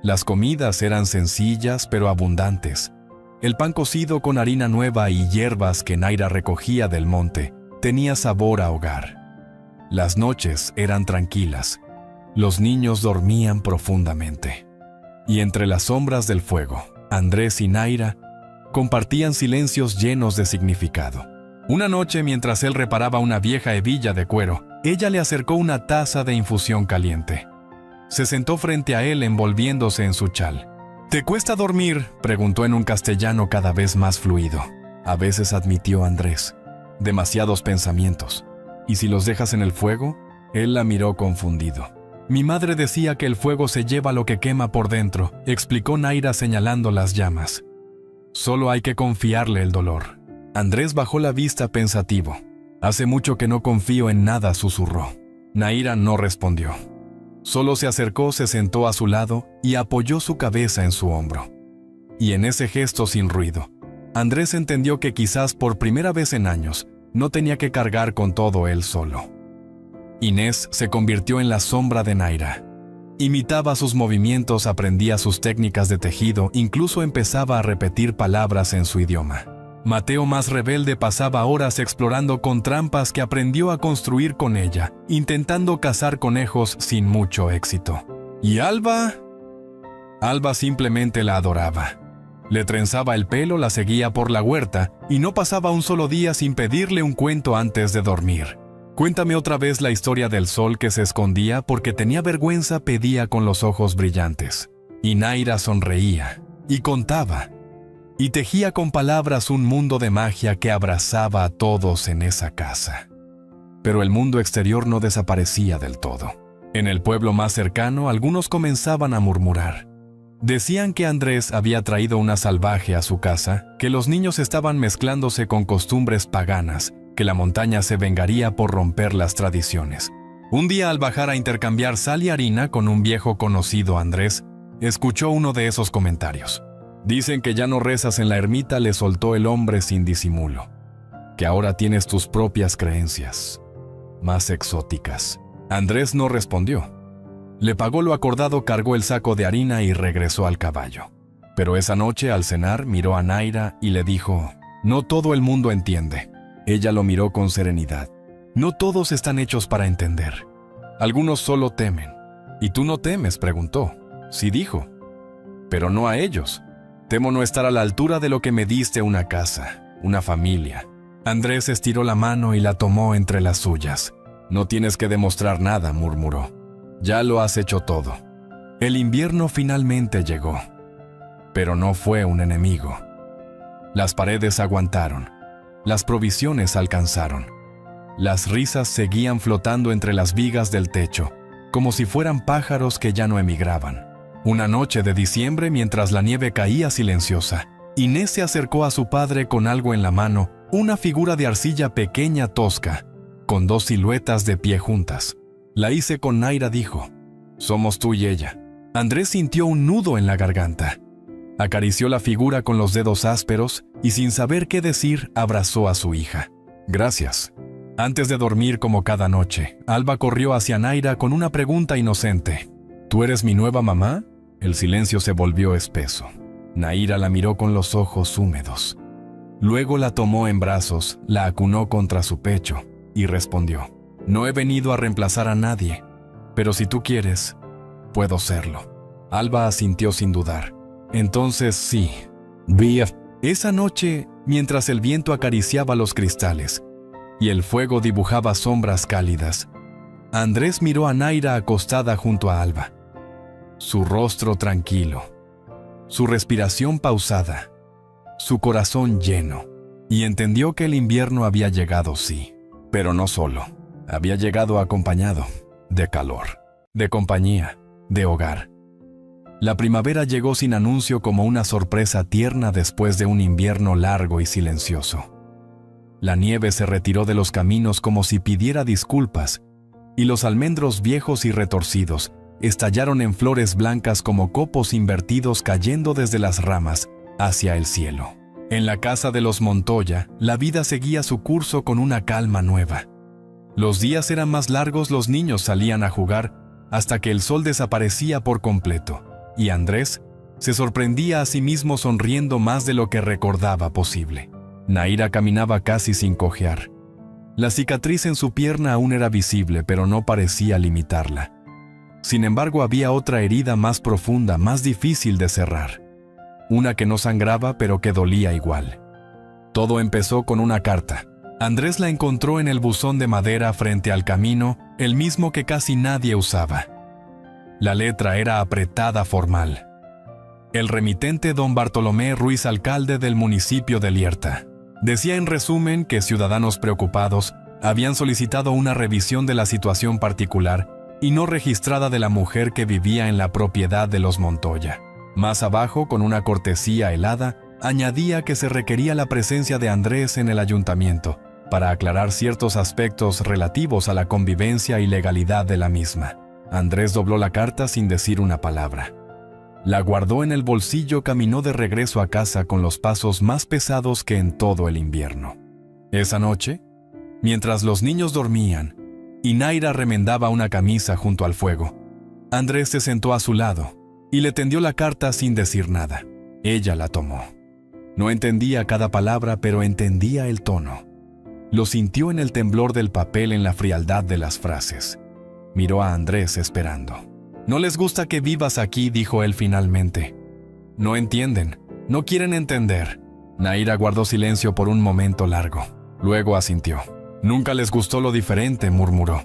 Las comidas eran sencillas pero abundantes. El pan cocido con harina nueva y hierbas que Naira recogía del monte tenía sabor a hogar. Las noches eran tranquilas. Los niños dormían profundamente. Y entre las sombras del fuego, Andrés y Naira compartían silencios llenos de significado. Una noche, mientras él reparaba una vieja hebilla de cuero, ella le acercó una taza de infusión caliente. Se sentó frente a él envolviéndose en su chal. ¿Te cuesta dormir?, preguntó en un castellano cada vez más fluido. A veces, admitió Andrés. Demasiados pensamientos. ¿Y si los dejas en el fuego? Él la miró confundido. Mi madre decía que el fuego se lleva lo que quema por dentro, explicó Naira señalando las llamas. Solo hay que confiarle el dolor. Andrés bajó la vista pensativo. Hace mucho que no confío en nada, susurró. Naira no respondió. Solo se acercó, se sentó a su lado y apoyó su cabeza en su hombro. Y en ese gesto sin ruido, Andrés entendió que quizás por primera vez en años no tenía que cargar con todo él solo. Inés se convirtió en la sombra de Naira. Imitaba sus movimientos, aprendía sus técnicas de tejido, incluso empezaba a repetir palabras en su idioma. Mateo, más rebelde, pasaba horas explorando con trampas que aprendió a construir con ella, intentando cazar conejos sin mucho éxito. ¿Y Alba? Alba simplemente la adoraba. Le trenzaba el pelo, la seguía por la huerta y no pasaba un solo día sin pedirle un cuento antes de dormir. Cuéntame otra vez la historia del sol que se escondía porque tenía vergüenza, pedía con los ojos brillantes. Y Naira sonreía y contaba. Y tejía con palabras un mundo de magia que abrazaba a todos en esa casa. Pero el mundo exterior no desaparecía del todo. En el pueblo más cercano, algunos comenzaban a murmurar. Decían que Andrés había traído una salvaje a su casa, que los niños estaban mezclándose con costumbres paganas, que la montaña se vengaría por romper las tradiciones. Un día, al bajar a intercambiar sal y harina con un viejo conocido, Andrés escuchó uno de esos comentarios. Dicen que ya no rezas en la ermita, le soltó el hombre sin disimulo. Que ahora tienes tus propias creencias, más exóticas. Andrés no respondió. Le pagó lo acordado, cargó el saco de harina y regresó al caballo. Pero esa noche, al cenar, miró a Naira y le dijo, no todo el mundo entiende. Ella lo miró con serenidad. No todos están hechos para entender. Algunos solo temen. ¿Y tú no temes?, preguntó. Sí, dijo. Pero no a ellos. Temo no estar a la altura de lo que me diste, una casa, una familia. Andrés estiró la mano y la tomó entre las suyas. No tienes que demostrar nada, murmuró. Ya lo has hecho todo. El invierno finalmente llegó. Pero no fue un enemigo. Las paredes aguantaron. Las provisiones alcanzaron. Las risas seguían flotando entre las vigas del techo, como si fueran pájaros que ya no emigraban. Una noche de diciembre, mientras la nieve caía silenciosa, Inés se acercó a su padre con algo en la mano, una figura de arcilla pequeña, tosca, con dos siluetas de pie juntas. La hice con Naira, dijo. Somos tú y ella. Andrés sintió un nudo en la garganta. Acarició la figura con los dedos ásperos y, sin saber qué decir, abrazó a su hija. Gracias. Antes de dormir, como cada noche, Alba corrió hacia Naira con una pregunta inocente. ¿Tú eres mi nueva mamá? El silencio se volvió espeso. Naira la miró con los ojos húmedos. Luego la tomó en brazos, la acunó contra su pecho y respondió. No he venido a reemplazar a nadie, pero si tú quieres, puedo serlo. Alba asintió sin dudar. Entonces sí. Esa noche, mientras el viento acariciaba los cristales y el fuego dibujaba sombras cálidas, Andrés miró a Naira acostada junto a Alba. Su rostro tranquilo, su respiración pausada, su corazón lleno, y entendió que el invierno había llegado, sí, pero no solo. Había llegado acompañado de calor, de compañía, de hogar. La primavera llegó sin anuncio, como una sorpresa tierna después de un invierno largo y silencioso. La nieve se retiró de los caminos como si pidiera disculpas, y los almendros viejos y retorcidos estallaron en flores blancas como copos invertidos cayendo desde las ramas hacia el cielo. En la casa de los Montoya, la vida seguía su curso con una calma nueva. Los días eran más largos, los niños salían a jugar hasta que el sol desaparecía por completo, y Andrés se sorprendía a sí mismo sonriendo más de lo que recordaba posible. Naira caminaba casi sin cojear. La cicatriz en su pierna aún era visible, pero no parecía limitarla. Sin embargo, había otra herida más profunda, más difícil de cerrar. Una que no sangraba, pero que dolía igual. Todo empezó con una carta. Andrés la encontró en el buzón de madera frente al camino, el mismo que casi nadie usaba. La letra era apretada, formal. El remitente don Bartolomé Ruiz, alcalde del municipio de Lierta. Decía en resumen que ciudadanos preocupados habían solicitado una revisión de la situación particular y no registrada de la mujer que vivía en la propiedad de los Montoya. Más abajo, con una cortesía helada, añadía que se requería la presencia de Andrés en el ayuntamiento para aclarar ciertos aspectos relativos a la convivencia y legalidad de la misma. Andrés dobló la carta sin decir una palabra. La guardó en el bolsillo, caminó de regreso a casa con los pasos más pesados que en todo el invierno. Esa noche, mientras los niños dormían y Naira remendaba una camisa junto al fuego, Andrés se sentó a su lado y le tendió la carta sin decir nada. Ella la tomó. No entendía cada palabra, pero entendía el tono. Lo sintió en el temblor del papel, en la frialdad de las frases. Miró a Andrés esperando. «No les gusta que vivas aquí», dijo él finalmente. «No entienden, no quieren entender». Naira guardó silencio por un momento largo. Luego asintió. «Nunca les gustó lo diferente», murmuró.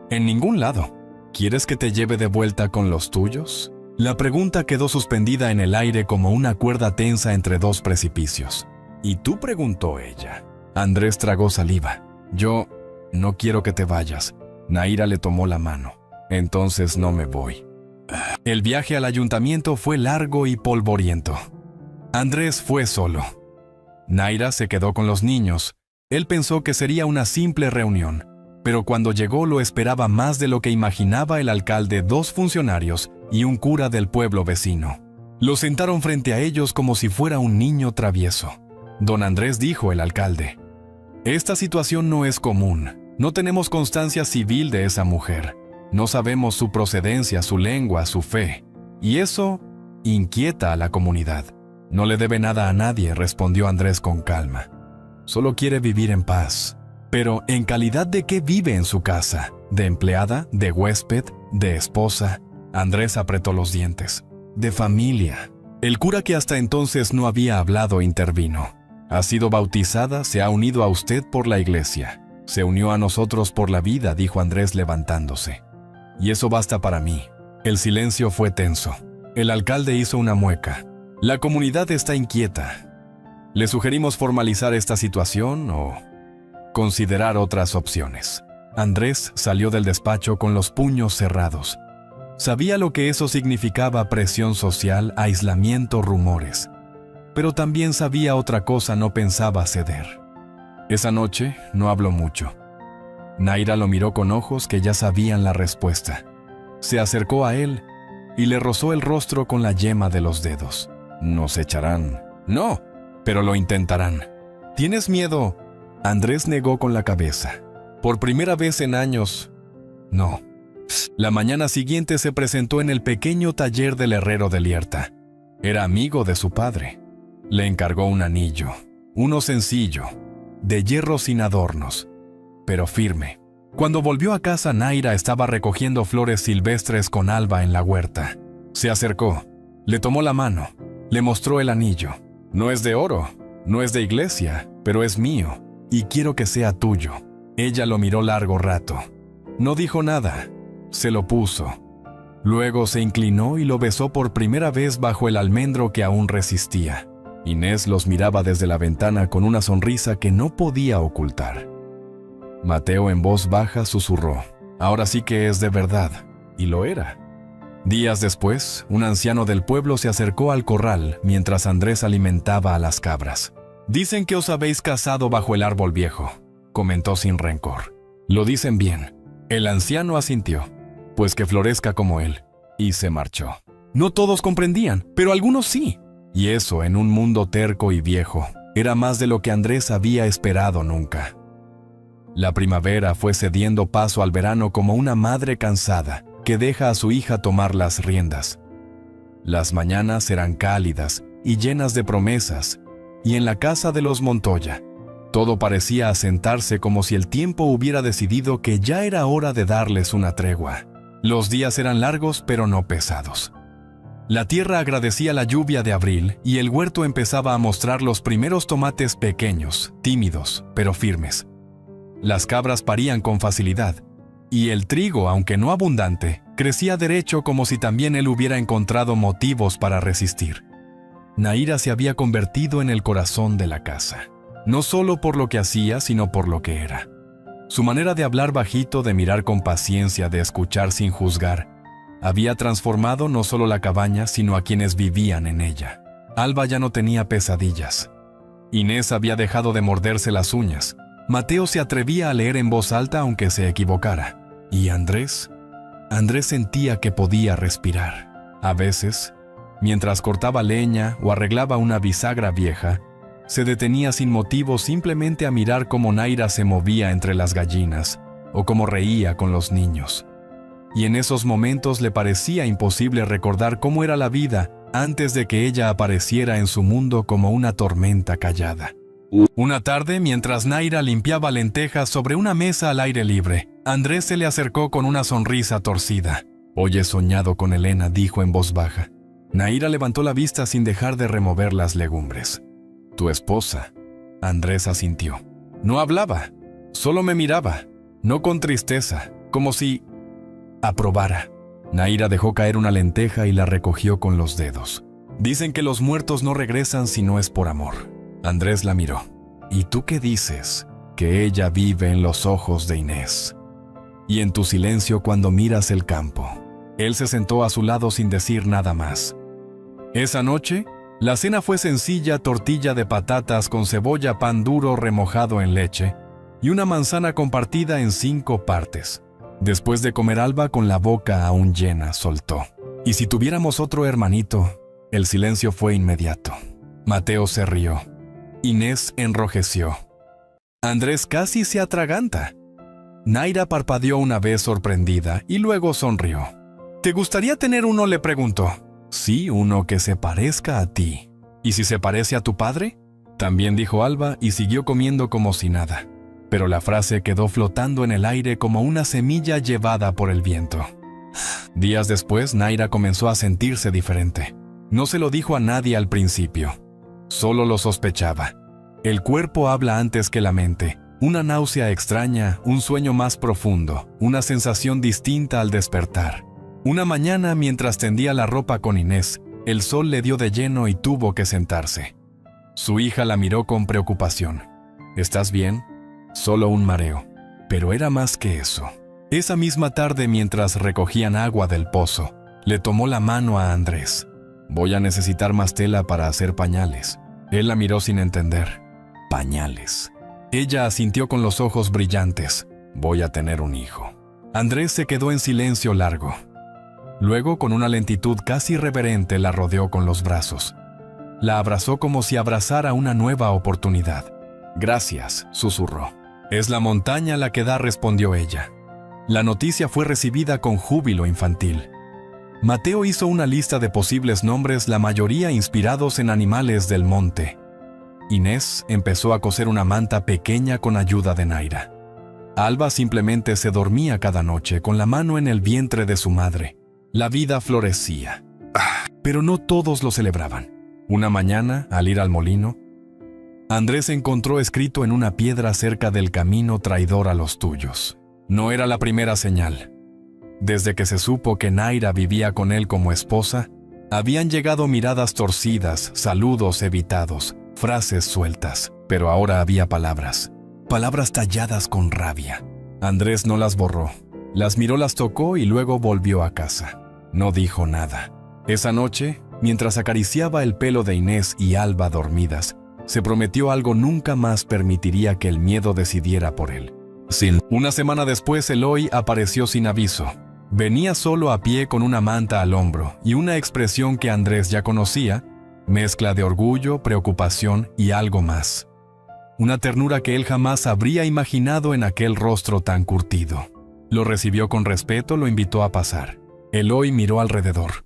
«En ningún lado. ¿Quieres que te lleve de vuelta con los tuyos?» La pregunta quedó suspendida en el aire como una cuerda tensa entre dos precipicios. «¿Y tú?», preguntó ella. Andrés tragó saliva. «Yo no quiero que te vayas». Naira le tomó la mano. «Entonces no me voy». El viaje al ayuntamiento fue largo y polvoriento. Andrés fue solo. Naira se quedó con los niños. Él pensó que sería una simple reunión, pero cuando llegó lo esperaba más de lo que imaginaba el alcalde, 2 funcionarios y un cura del pueblo vecino. Lo sentaron frente a ellos como si fuera un niño travieso. «Don Andrés», dijo el alcalde, «esta situación no es común. No tenemos constancia civil de esa mujer. No sabemos su procedencia, su lengua, su fe. Y eso inquieta a la comunidad». «No le debe nada a nadie», respondió Andrés con calma. «Solo quiere vivir en paz». «Pero, ¿en calidad de qué vive en su casa? ¿De empleada? ¿De huésped? ¿De esposa?» Andrés apretó los dientes. «De familia». El cura, que hasta entonces no había hablado, intervino. «Ha sido bautizada, se ha unido a usted por la iglesia. Se unió a nosotros por la vida», dijo Andrés levantándose. «Y eso basta para mí». El silencio fue tenso. El alcalde hizo una mueca. «La comunidad está inquieta. Le sugerimos formalizar esta situación o considerar otras opciones». Andrés salió del despacho con los puños cerrados. Sabía lo que eso significaba: presión social, aislamiento, rumores. Pero también sabía otra cosa: no pensaba ceder. Esa noche no habló mucho. Naira lo miró con ojos que ya sabían la respuesta. Se acercó a él y le rozó el rostro con la yema de los dedos. «Nos echarán». «No, pero lo intentarán». «¿Tienes miedo?». Andrés negó con la cabeza. «Por primera vez en años, no». La mañana siguiente se presentó en el pequeño taller del herrero de Lierta. Era amigo de su padre. Le encargó un anillo, uno sencillo, de hierro sin adornos, pero firme. Cuando volvió a casa, Naira estaba recogiendo flores silvestres con Alba en la huerta. Se acercó, le tomó la mano, le mostró el anillo. «No es de oro, no es de iglesia, pero es mío, y quiero que sea tuyo». Ella lo miró largo rato. No dijo nada, se lo puso. Luego se inclinó y lo besó por primera vez bajo el almendro que aún resistía. Inés los miraba desde la ventana con una sonrisa que no podía ocultar. Mateo, en voz baja, susurró: «Ahora sí que es de verdad», y lo era. Días después, un anciano del pueblo se acercó al corral mientras Andrés alimentaba a las cabras. «Dicen que os habéis casado bajo el árbol viejo», comentó sin rencor. «Lo dicen bien». El anciano asintió. «Pues que florezca como él», y se marchó. No todos comprendían, pero algunos sí. Y eso, en un mundo terco y viejo, era más de lo que Andrés había esperado nunca. La primavera fue cediendo paso al verano como una madre cansada que deja a su hija tomar las riendas. Las mañanas eran cálidas y llenas de promesas, y en la casa de los Montoya, todo parecía asentarse como si el tiempo hubiera decidido que ya era hora de darles una tregua. Los días eran largos pero no pesados. La tierra agradecía la lluvia de abril y el huerto empezaba a mostrar los primeros tomates pequeños, tímidos, pero firmes. Las cabras parían con facilidad, y el trigo, aunque no abundante, crecía derecho como si también él hubiera encontrado motivos para resistir. Nahira se había convertido en el corazón de la casa, no solo por lo que hacía, sino por lo que era. Su manera de hablar bajito, de mirar con paciencia, de escuchar sin juzgar, había transformado no solo la cabaña, sino a quienes vivían en ella. Alba ya no tenía pesadillas. Inés había dejado de morderse las uñas. Mateo se atrevía a leer en voz alta aunque se equivocara. ¿Y Andrés? Andrés sentía que podía respirar. A veces, mientras cortaba leña o arreglaba una bisagra vieja, se detenía sin motivo simplemente a mirar cómo Nahira se movía entre las gallinas o cómo reía con los niños. Y en esos momentos le parecía imposible recordar cómo era la vida antes de que ella apareciera en su mundo como una tormenta callada. Una tarde, mientras Nahira limpiaba lentejas sobre una mesa al aire libre, Andrés se le acercó con una sonrisa torcida. «Hoy he soñado con Elena», dijo en voz baja. Nahira levantó la vista sin dejar de remover las legumbres. «¿Tu esposa?» Andrés asintió. No hablaba, solo me miraba, no con tristeza, como si aprobara. Nahira dejó caer una lenteja y la recogió con los dedos. «Dicen que los muertos no regresan si no es por amor». Andrés la miró. «¿Y tú qué dices? Que ella vive en los ojos de Inés. Y en tu silencio cuando miras el campo». Él se sentó a su lado sin decir nada más. Esa noche, la cena fue sencilla: tortilla de patatas con cebolla, pan duro remojado en leche y una manzana compartida en 5 partes. Después de comer, Alba, con la boca aún llena, soltó: «¿Y si tuviéramos otro hermanito?». El silencio fue inmediato. Mateo se rió. Inés enrojeció. Andrés casi se atraganta. Nahira parpadeó una vez sorprendida y luego sonrió. «¿Te gustaría tener uno?», le preguntó. «Sí, uno que se parezca a ti». «¿Y si se parece a tu padre?», también dijo Alba, y siguió comiendo como si nada. Pero la frase quedó flotando en el aire como una semilla llevada por el viento. Días después, Nahira comenzó a sentirse diferente. No se lo dijo a nadie al principio. Solo lo sospechaba. El cuerpo habla antes que la mente. Una náusea extraña, un sueño más profundo, una sensación distinta al despertar. Una mañana, mientras tendía la ropa con Inés, el sol le dio de lleno y tuvo que sentarse. Su hija la miró con preocupación. «¿Estás bien?». «Solo un mareo». Pero era más que eso. Esa misma tarde, mientras recogían agua del pozo, le tomó la mano a Andrés. «Voy a necesitar más tela para hacer pañales». Él la miró sin entender. «Pañales». Ella asintió con los ojos brillantes. «Voy a tener un hijo». Andrés se quedó en silencio largo. Luego, con una lentitud casi reverente, la rodeó con los brazos. La abrazó como si abrazara una nueva oportunidad. «Gracias», susurró. «Es la montaña la que da», respondió ella. La noticia fue recibida con júbilo infantil. Mateo hizo una lista de posibles nombres, la mayoría inspirados en animales del monte. Inés empezó a coser una manta pequeña con ayuda de Nahira. Alba simplemente se dormía cada noche con la mano en el vientre de su madre. La vida florecía. Pero no todos lo celebraban. Una mañana, al ir al molino, Andrés encontró escrito en una piedra cerca del camino: «Traidor a los tuyos». No era la primera señal. Desde que se supo que Nahira vivía con él como esposa, habían llegado miradas torcidas, saludos evitados, frases sueltas, pero ahora había palabras. Palabras talladas con rabia. Andrés no las borró. Las miró, las tocó y luego volvió a casa. No dijo nada. Esa noche, mientras acariciaba el pelo de Inés y Alba dormidas, se prometió algo: nunca más permitiría que el miedo decidiera por él. Una semana después, Eloy apareció sin aviso. Venía solo a pie con una manta al hombro y una expresión que Andrés ya conocía, mezcla de orgullo, preocupación y algo más. una ternura que él jamás habría imaginado en aquel rostro tan curtido. Lo recibió con respeto, lo invitó a pasar. Eloy miró alrededor.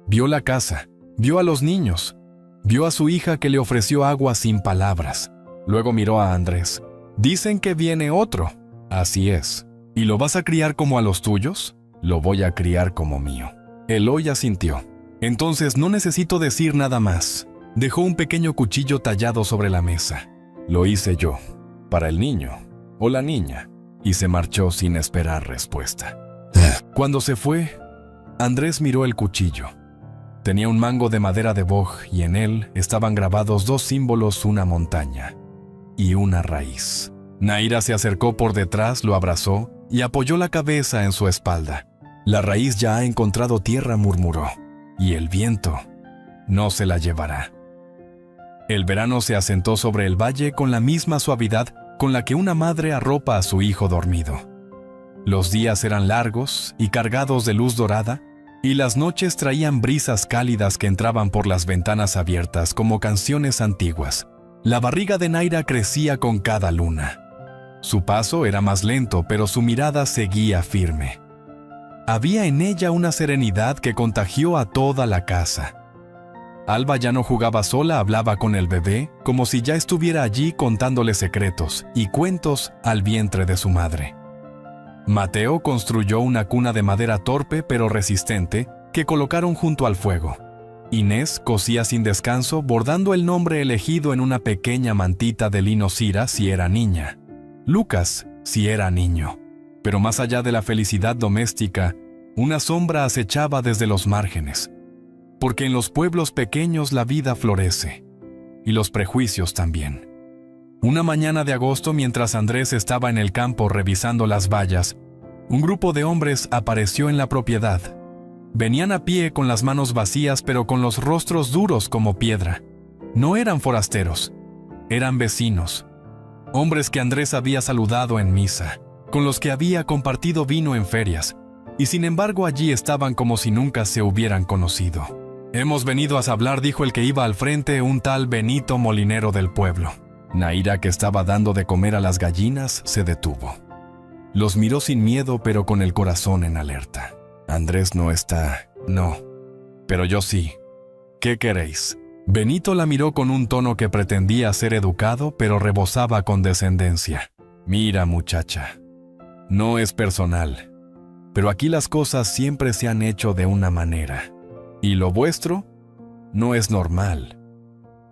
Vio la casa, vio a los niños, vio a su hija que le ofreció agua sin palabras. Luego miró a Andrés. Dicen que viene otro. Así es. ¿Y lo vas a criar como a los tuyos? Lo voy a criar como mío. Eloy asintió. Entonces no necesito decir nada más. Dejó un pequeño cuchillo tallado sobre la mesa. Lo hice yo, para el niño o la niña, y se marchó sin esperar respuesta. Cuando se fue, Andrés miró el cuchillo. Tenía un mango de madera de boj y en él estaban grabados dos símbolos, una montaña y una raíz. Naira se acercó por detrás, lo abrazó y apoyó la cabeza en su espalda. La raíz ya ha encontrado tierra, murmuró, y el viento no se la llevará. El verano se asentó sobre el valle con la misma suavidad con la que una madre arropa a su hijo dormido. Los días eran largos y cargados de luz dorada, y las noches traían brisas cálidas que entraban por las ventanas abiertas como canciones antiguas. La barriga de Naira crecía con cada luna. Su paso era más lento, pero su mirada seguía firme. Había en ella una serenidad que contagió a toda la casa. Alba ya no jugaba sola, hablaba con el bebé, como si ya estuviera allí contándole secretos y cuentos al vientre de su madre. Mateo construyó una cuna de madera torpe pero resistente que colocaron junto al fuego. Inés cosía sin descanso, bordando el nombre elegido en una pequeña mantita de lino Cira si era niña. Lucas si era niño. Pero más allá de la felicidad doméstica, una sombra acechaba desde los márgenes. Porque en los pueblos pequeños la vida florece, y los prejuicios también. Una mañana de agosto, mientras Andrés estaba en el campo revisando las vallas, un grupo de hombres apareció en la propiedad. Venían a pie con las manos vacías, pero con los rostros duros como piedra. No eran forasteros, eran vecinos. Hombres que Andrés había saludado en misa, con los que había compartido vino en ferias, y sin embargo allí estaban como si nunca se hubieran conocido. «Hemos venido a hablar», dijo el que iba al frente, un tal Benito, molinero del pueblo. Naira, que estaba dando de comer a las gallinas, se detuvo. Los miró sin miedo, pero con el corazón en alerta. «Andrés no está... No. Pero yo sí. ¿Qué queréis?» Benito la miró con un tono que pretendía ser educado, pero rebosaba condescendencia. «Mira, muchacha. No es personal. Pero aquí las cosas siempre se han hecho de una manera. Y lo vuestro no es normal,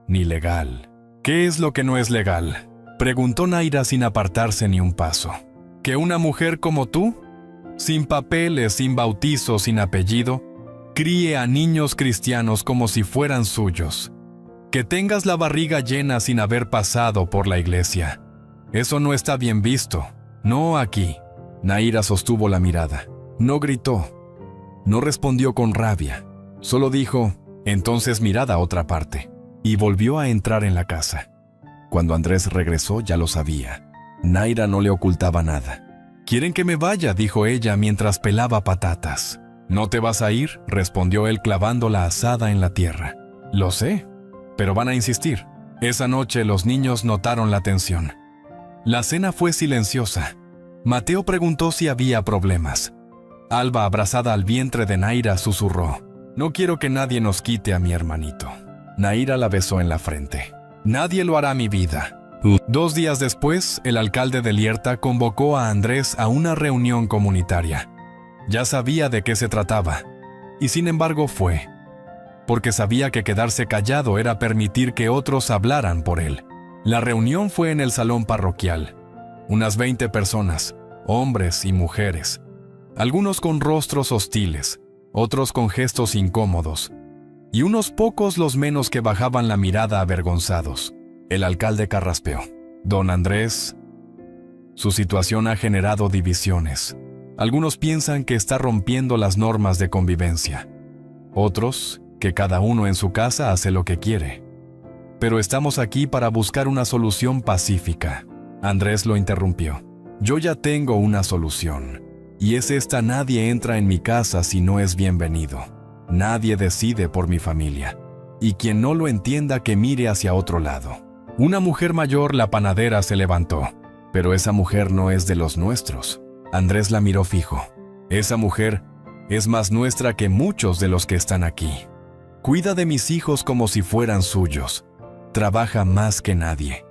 ni legal». «¿Qué es lo que no es legal?», preguntó Naira sin apartarse ni un paso. «¿Que una mujer como tú, sin papeles, sin bautizo, sin apellido, críe a niños cristianos como si fueran suyos? ¿Que tengas la barriga llena sin haber pasado por la iglesia? Eso no está bien visto, no aquí». Naira sostuvo la mirada. No gritó, no respondió con rabia. Solo dijo, «Entonces mirad a otra parte», y volvió a entrar en la casa. Cuando Andrés regresó ya lo sabía. Naira no le ocultaba nada. «¿Quieren que me vaya?», dijo ella mientras pelaba patatas. «¿No te vas a ir?», respondió él clavando la azada en la tierra. «Lo sé, pero van a insistir». Esa noche los niños notaron la tensión. La cena fue silenciosa. Mateo preguntó si había problemas. Alba, abrazada al vientre de Naira, susurró, «No quiero que nadie nos quite a mi hermanito». Naira la besó en la frente. «Nadie lo hará, mi vida». 2 días después, el alcalde de Lierta convocó a Andrés a una reunión comunitaria. Ya sabía de qué se trataba, y sin embargo fue, porque sabía que quedarse callado era permitir que otros hablaran por él. La reunión fue en el salón parroquial. Unas 20 personas, hombres y mujeres, algunos con rostros hostiles, otros con gestos incómodos, y unos pocos los menos que bajaban la mirada avergonzados. El alcalde carraspeó. «Don Andrés, su situación ha generado divisiones. Algunos piensan que está rompiendo las normas de convivencia. Otros, que cada uno en su casa hace lo que quiere. Pero estamos aquí para buscar una solución pacífica». Andrés lo interrumpió. «Yo ya tengo una solución, y es esta: nadie entra en mi casa si no es bienvenido. Nadie decide por mi familia. Y quien no lo entienda, que mire hacia otro lado». Una mujer mayor, la panadera, se levantó. Pero esa mujer no es de los nuestros. Andrés la miró fijo. Esa mujer es más nuestra que muchos de los que están aquí. Cuida de mis hijos como si fueran suyos. Trabaja más que nadie.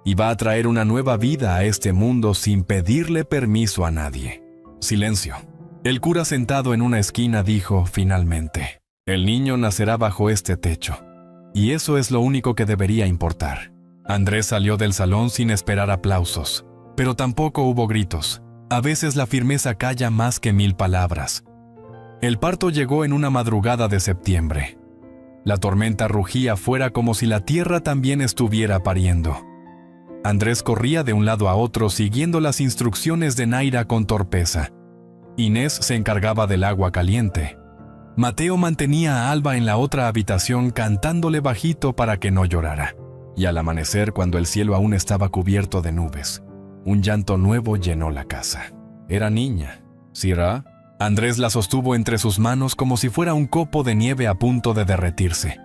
Y va a traer una nueva vida a este mundo sin pedirle permiso a nadie. Silencio. El cura sentado en una esquina dijo finalmente: el niño nacerá bajo este techo. Y eso es lo único que debería importar. Andrés salió del salón sin esperar aplausos, pero tampoco hubo gritos. A veces la firmeza calla más que 1000 palabras. El parto llegó en una madrugada de septiembre. La tormenta rugía fuera como si la tierra también estuviera pariendo. Andrés corría de un lado a otro siguiendo las instrucciones de Naira con torpeza. Inés se encargaba del agua caliente. Mateo mantenía a Alba en la otra habitación cantándole bajito para que no llorara. Y al amanecer, cuando el cielo aún estaba cubierto de nubes, un llanto nuevo llenó la casa. Era niña. ¿Sira? Andrés la sostuvo entre sus manos como si fuera un copo de nieve a punto de derretirse.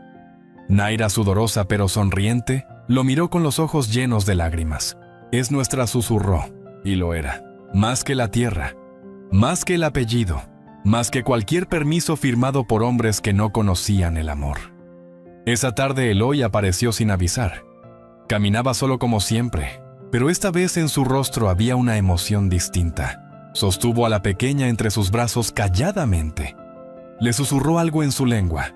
Naira, sudorosa pero sonriente, lo miró con los ojos llenos de lágrimas. Es nuestra, susurró, y lo era. Más que la tierra, más que el apellido, más que cualquier permiso firmado por hombres que no conocían el amor. Esa tarde Eloy apareció sin avisar. Caminaba solo como siempre, pero esta vez en su rostro había una emoción distinta. Sostuvo a la pequeña entre sus brazos calladamente. Le susurró algo en su lengua.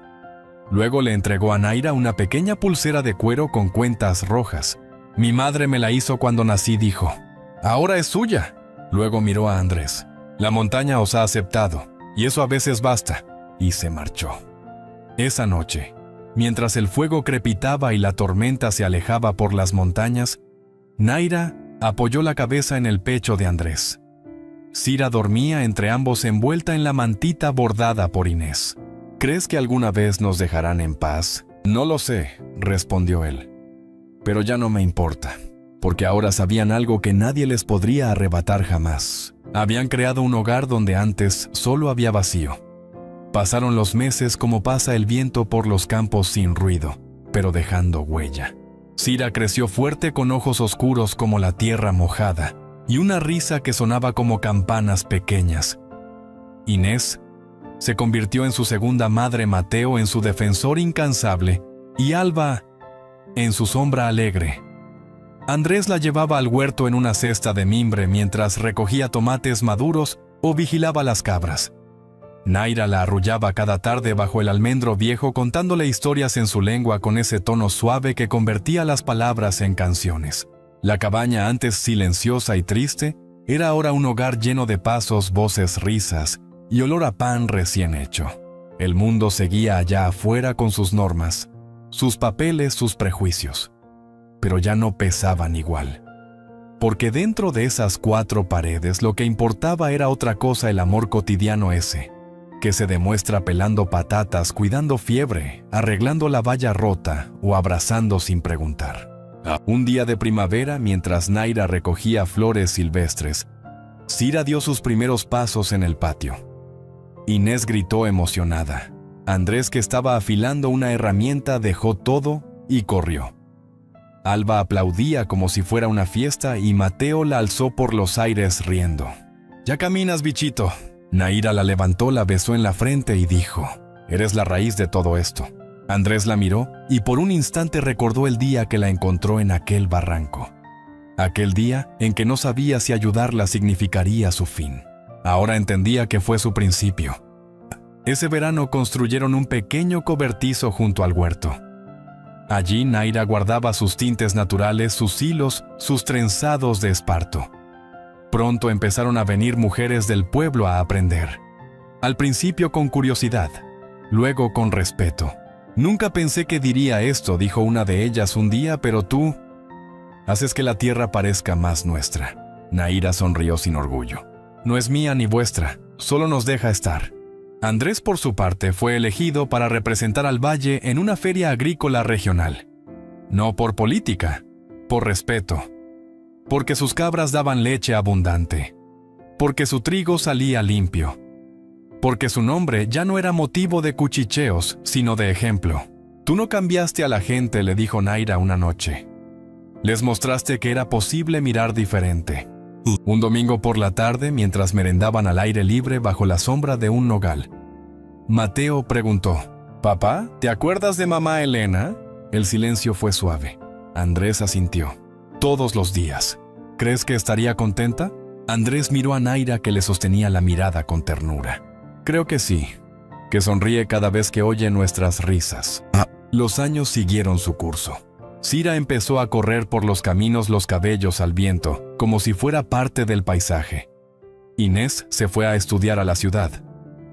Luego le entregó a Naira una pequeña pulsera de cuero con cuentas rojas. Mi madre me la hizo cuando nací, dijo. Ahora es suya. Luego miró a Andrés. La montaña os ha aceptado, y eso a veces basta. Y se marchó. Esa noche, mientras el fuego crepitaba y la tormenta se alejaba por las montañas, Naira apoyó la cabeza en el pecho de Andrés. Sira dormía entre ambos envuelta en la mantita bordada por Inés. ¿Crees que alguna vez nos dejarán en paz? No lo sé, respondió él. Pero ya no me importa, porque ahora sabían algo que nadie les podría arrebatar jamás. Habían creado un hogar donde antes solo había vacío. Pasaron los meses como pasa el viento por los campos sin ruido, pero dejando huella. Sira creció fuerte con ojos oscuros como la tierra mojada y una risa que sonaba como campanas pequeñas. Inés se convirtió en su segunda madre, Mateo en su defensor incansable y Alba en su sombra alegre. Andrés la llevaba al huerto en una cesta de mimbre mientras recogía tomates maduros o vigilaba las cabras. Naira la arrullaba cada tarde bajo el almendro viejo contándole historias en su lengua con ese tono suave que convertía las palabras en canciones. La cabaña, antes silenciosa y triste, era ahora un hogar lleno de pasos, voces, risas y olor a pan recién hecho. El mundo seguía allá afuera con sus normas, sus papeles, sus prejuicios, pero ya no pesaban igual. Porque dentro de esas 4 paredes lo que importaba era otra cosa, el amor cotidiano ese, que se demuestra pelando patatas, cuidando fiebre, arreglando la valla rota o abrazando sin preguntar. Un día de primavera, mientras Naira recogía flores silvestres, Sira dio sus primeros pasos en el patio. Inés gritó emocionada. Andrés, que estaba afilando una herramienta, dejó todo y corrió. Alba aplaudía como si fuera una fiesta y Mateo la alzó por los aires riendo. «Ya caminas, bichito». Naira la levantó, la besó en la frente y dijo: «Eres la raíz de todo esto». Andrés la miró y por un instante recordó el día que la encontró en aquel barranco. Aquel día en que no sabía si ayudarla significaría su fin. Ahora entendía que fue su principio. Ese verano construyeron un pequeño cobertizo junto al huerto. Allí Naira guardaba sus tintes naturales, sus hilos, sus trenzados de esparto. Pronto empezaron a venir mujeres del pueblo a aprender. Al principio con curiosidad, luego con respeto. «Nunca pensé que diría esto», dijo una de ellas un día, «pero tú haces que la tierra parezca más nuestra». Naira sonrió sin orgullo. «No es mía ni vuestra, solo nos deja estar». Andrés, por su parte, fue elegido para representar al valle en una feria agrícola regional. No por política, por respeto. Porque sus cabras daban leche abundante. Porque su trigo salía limpio. Porque su nombre ya no era motivo de cuchicheos, sino de ejemplo. «Tú no cambiaste a la gente», le dijo Naira una noche. Les mostraste que era posible mirar diferente. Un domingo por la tarde, mientras merendaban al aire libre bajo la sombra de un nogal, Mateo preguntó: «Papá, ¿te acuerdas de mamá Elena?» El silencio fue suave. Andrés asintió. «Todos los días. ¿Crees que estaría contenta?» Andrés miró a Naira, que le sostenía la mirada con ternura. «Creo que sí, que sonríe cada vez que oye nuestras risas». Los años siguieron su curso. Cira empezó a correr por los caminos, los cabellos al viento, como si fuera parte del paisaje. Inés se fue a estudiar a la ciudad.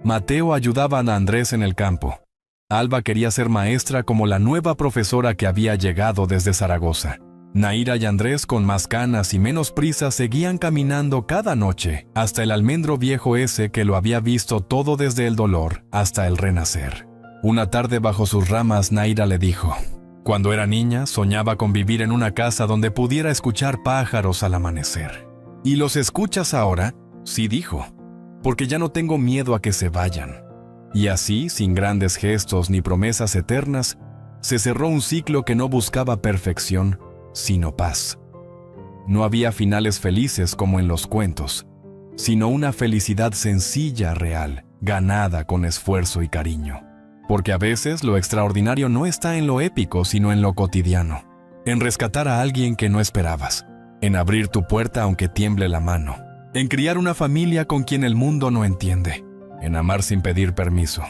Mateo ayudaba a Andrés en el campo. Alba quería ser maestra como la nueva profesora que había llegado desde Zaragoza. Naira y Andrés, con más canas y menos prisa, seguían caminando cada noche hasta el almendro viejo ese que lo había visto todo desde el dolor hasta el renacer. Una tarde, bajo sus ramas, Naira le dijo: «Cuando era niña, soñaba con vivir en una casa donde pudiera escuchar pájaros al amanecer». «¿Y los escuchas ahora?». «Sí», dijo, «porque ya no tengo miedo a que se vayan». Y así, sin grandes gestos ni promesas eternas, se cerró un ciclo que no buscaba perfección, sino paz. No había finales felices como en los cuentos, sino una felicidad sencilla, real, ganada con esfuerzo y cariño. Porque a veces lo extraordinario no está en lo épico, sino en lo cotidiano. En rescatar a alguien que no esperabas. En abrir tu puerta aunque tiemble la mano. En criar una familia con quien el mundo no entiende. En amar sin pedir permiso.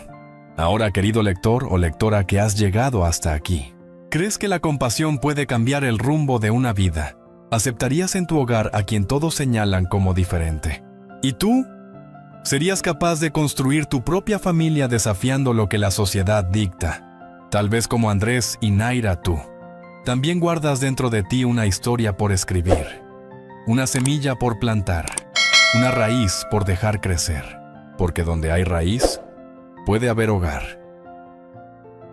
Ahora, querido lector o lectora que has llegado hasta aquí, ¿crees que la compasión puede cambiar el rumbo de una vida? ¿Aceptarías en tu hogar a quien todos señalan como diferente? ¿Y tú? ¿Serías capaz de construir tu propia familia desafiando lo que la sociedad dicta? Tal vez como Andrés y Naira, tú también guardas dentro de ti una historia por escribir, una semilla por plantar, una raíz por dejar crecer, porque donde hay raíz, puede haber hogar.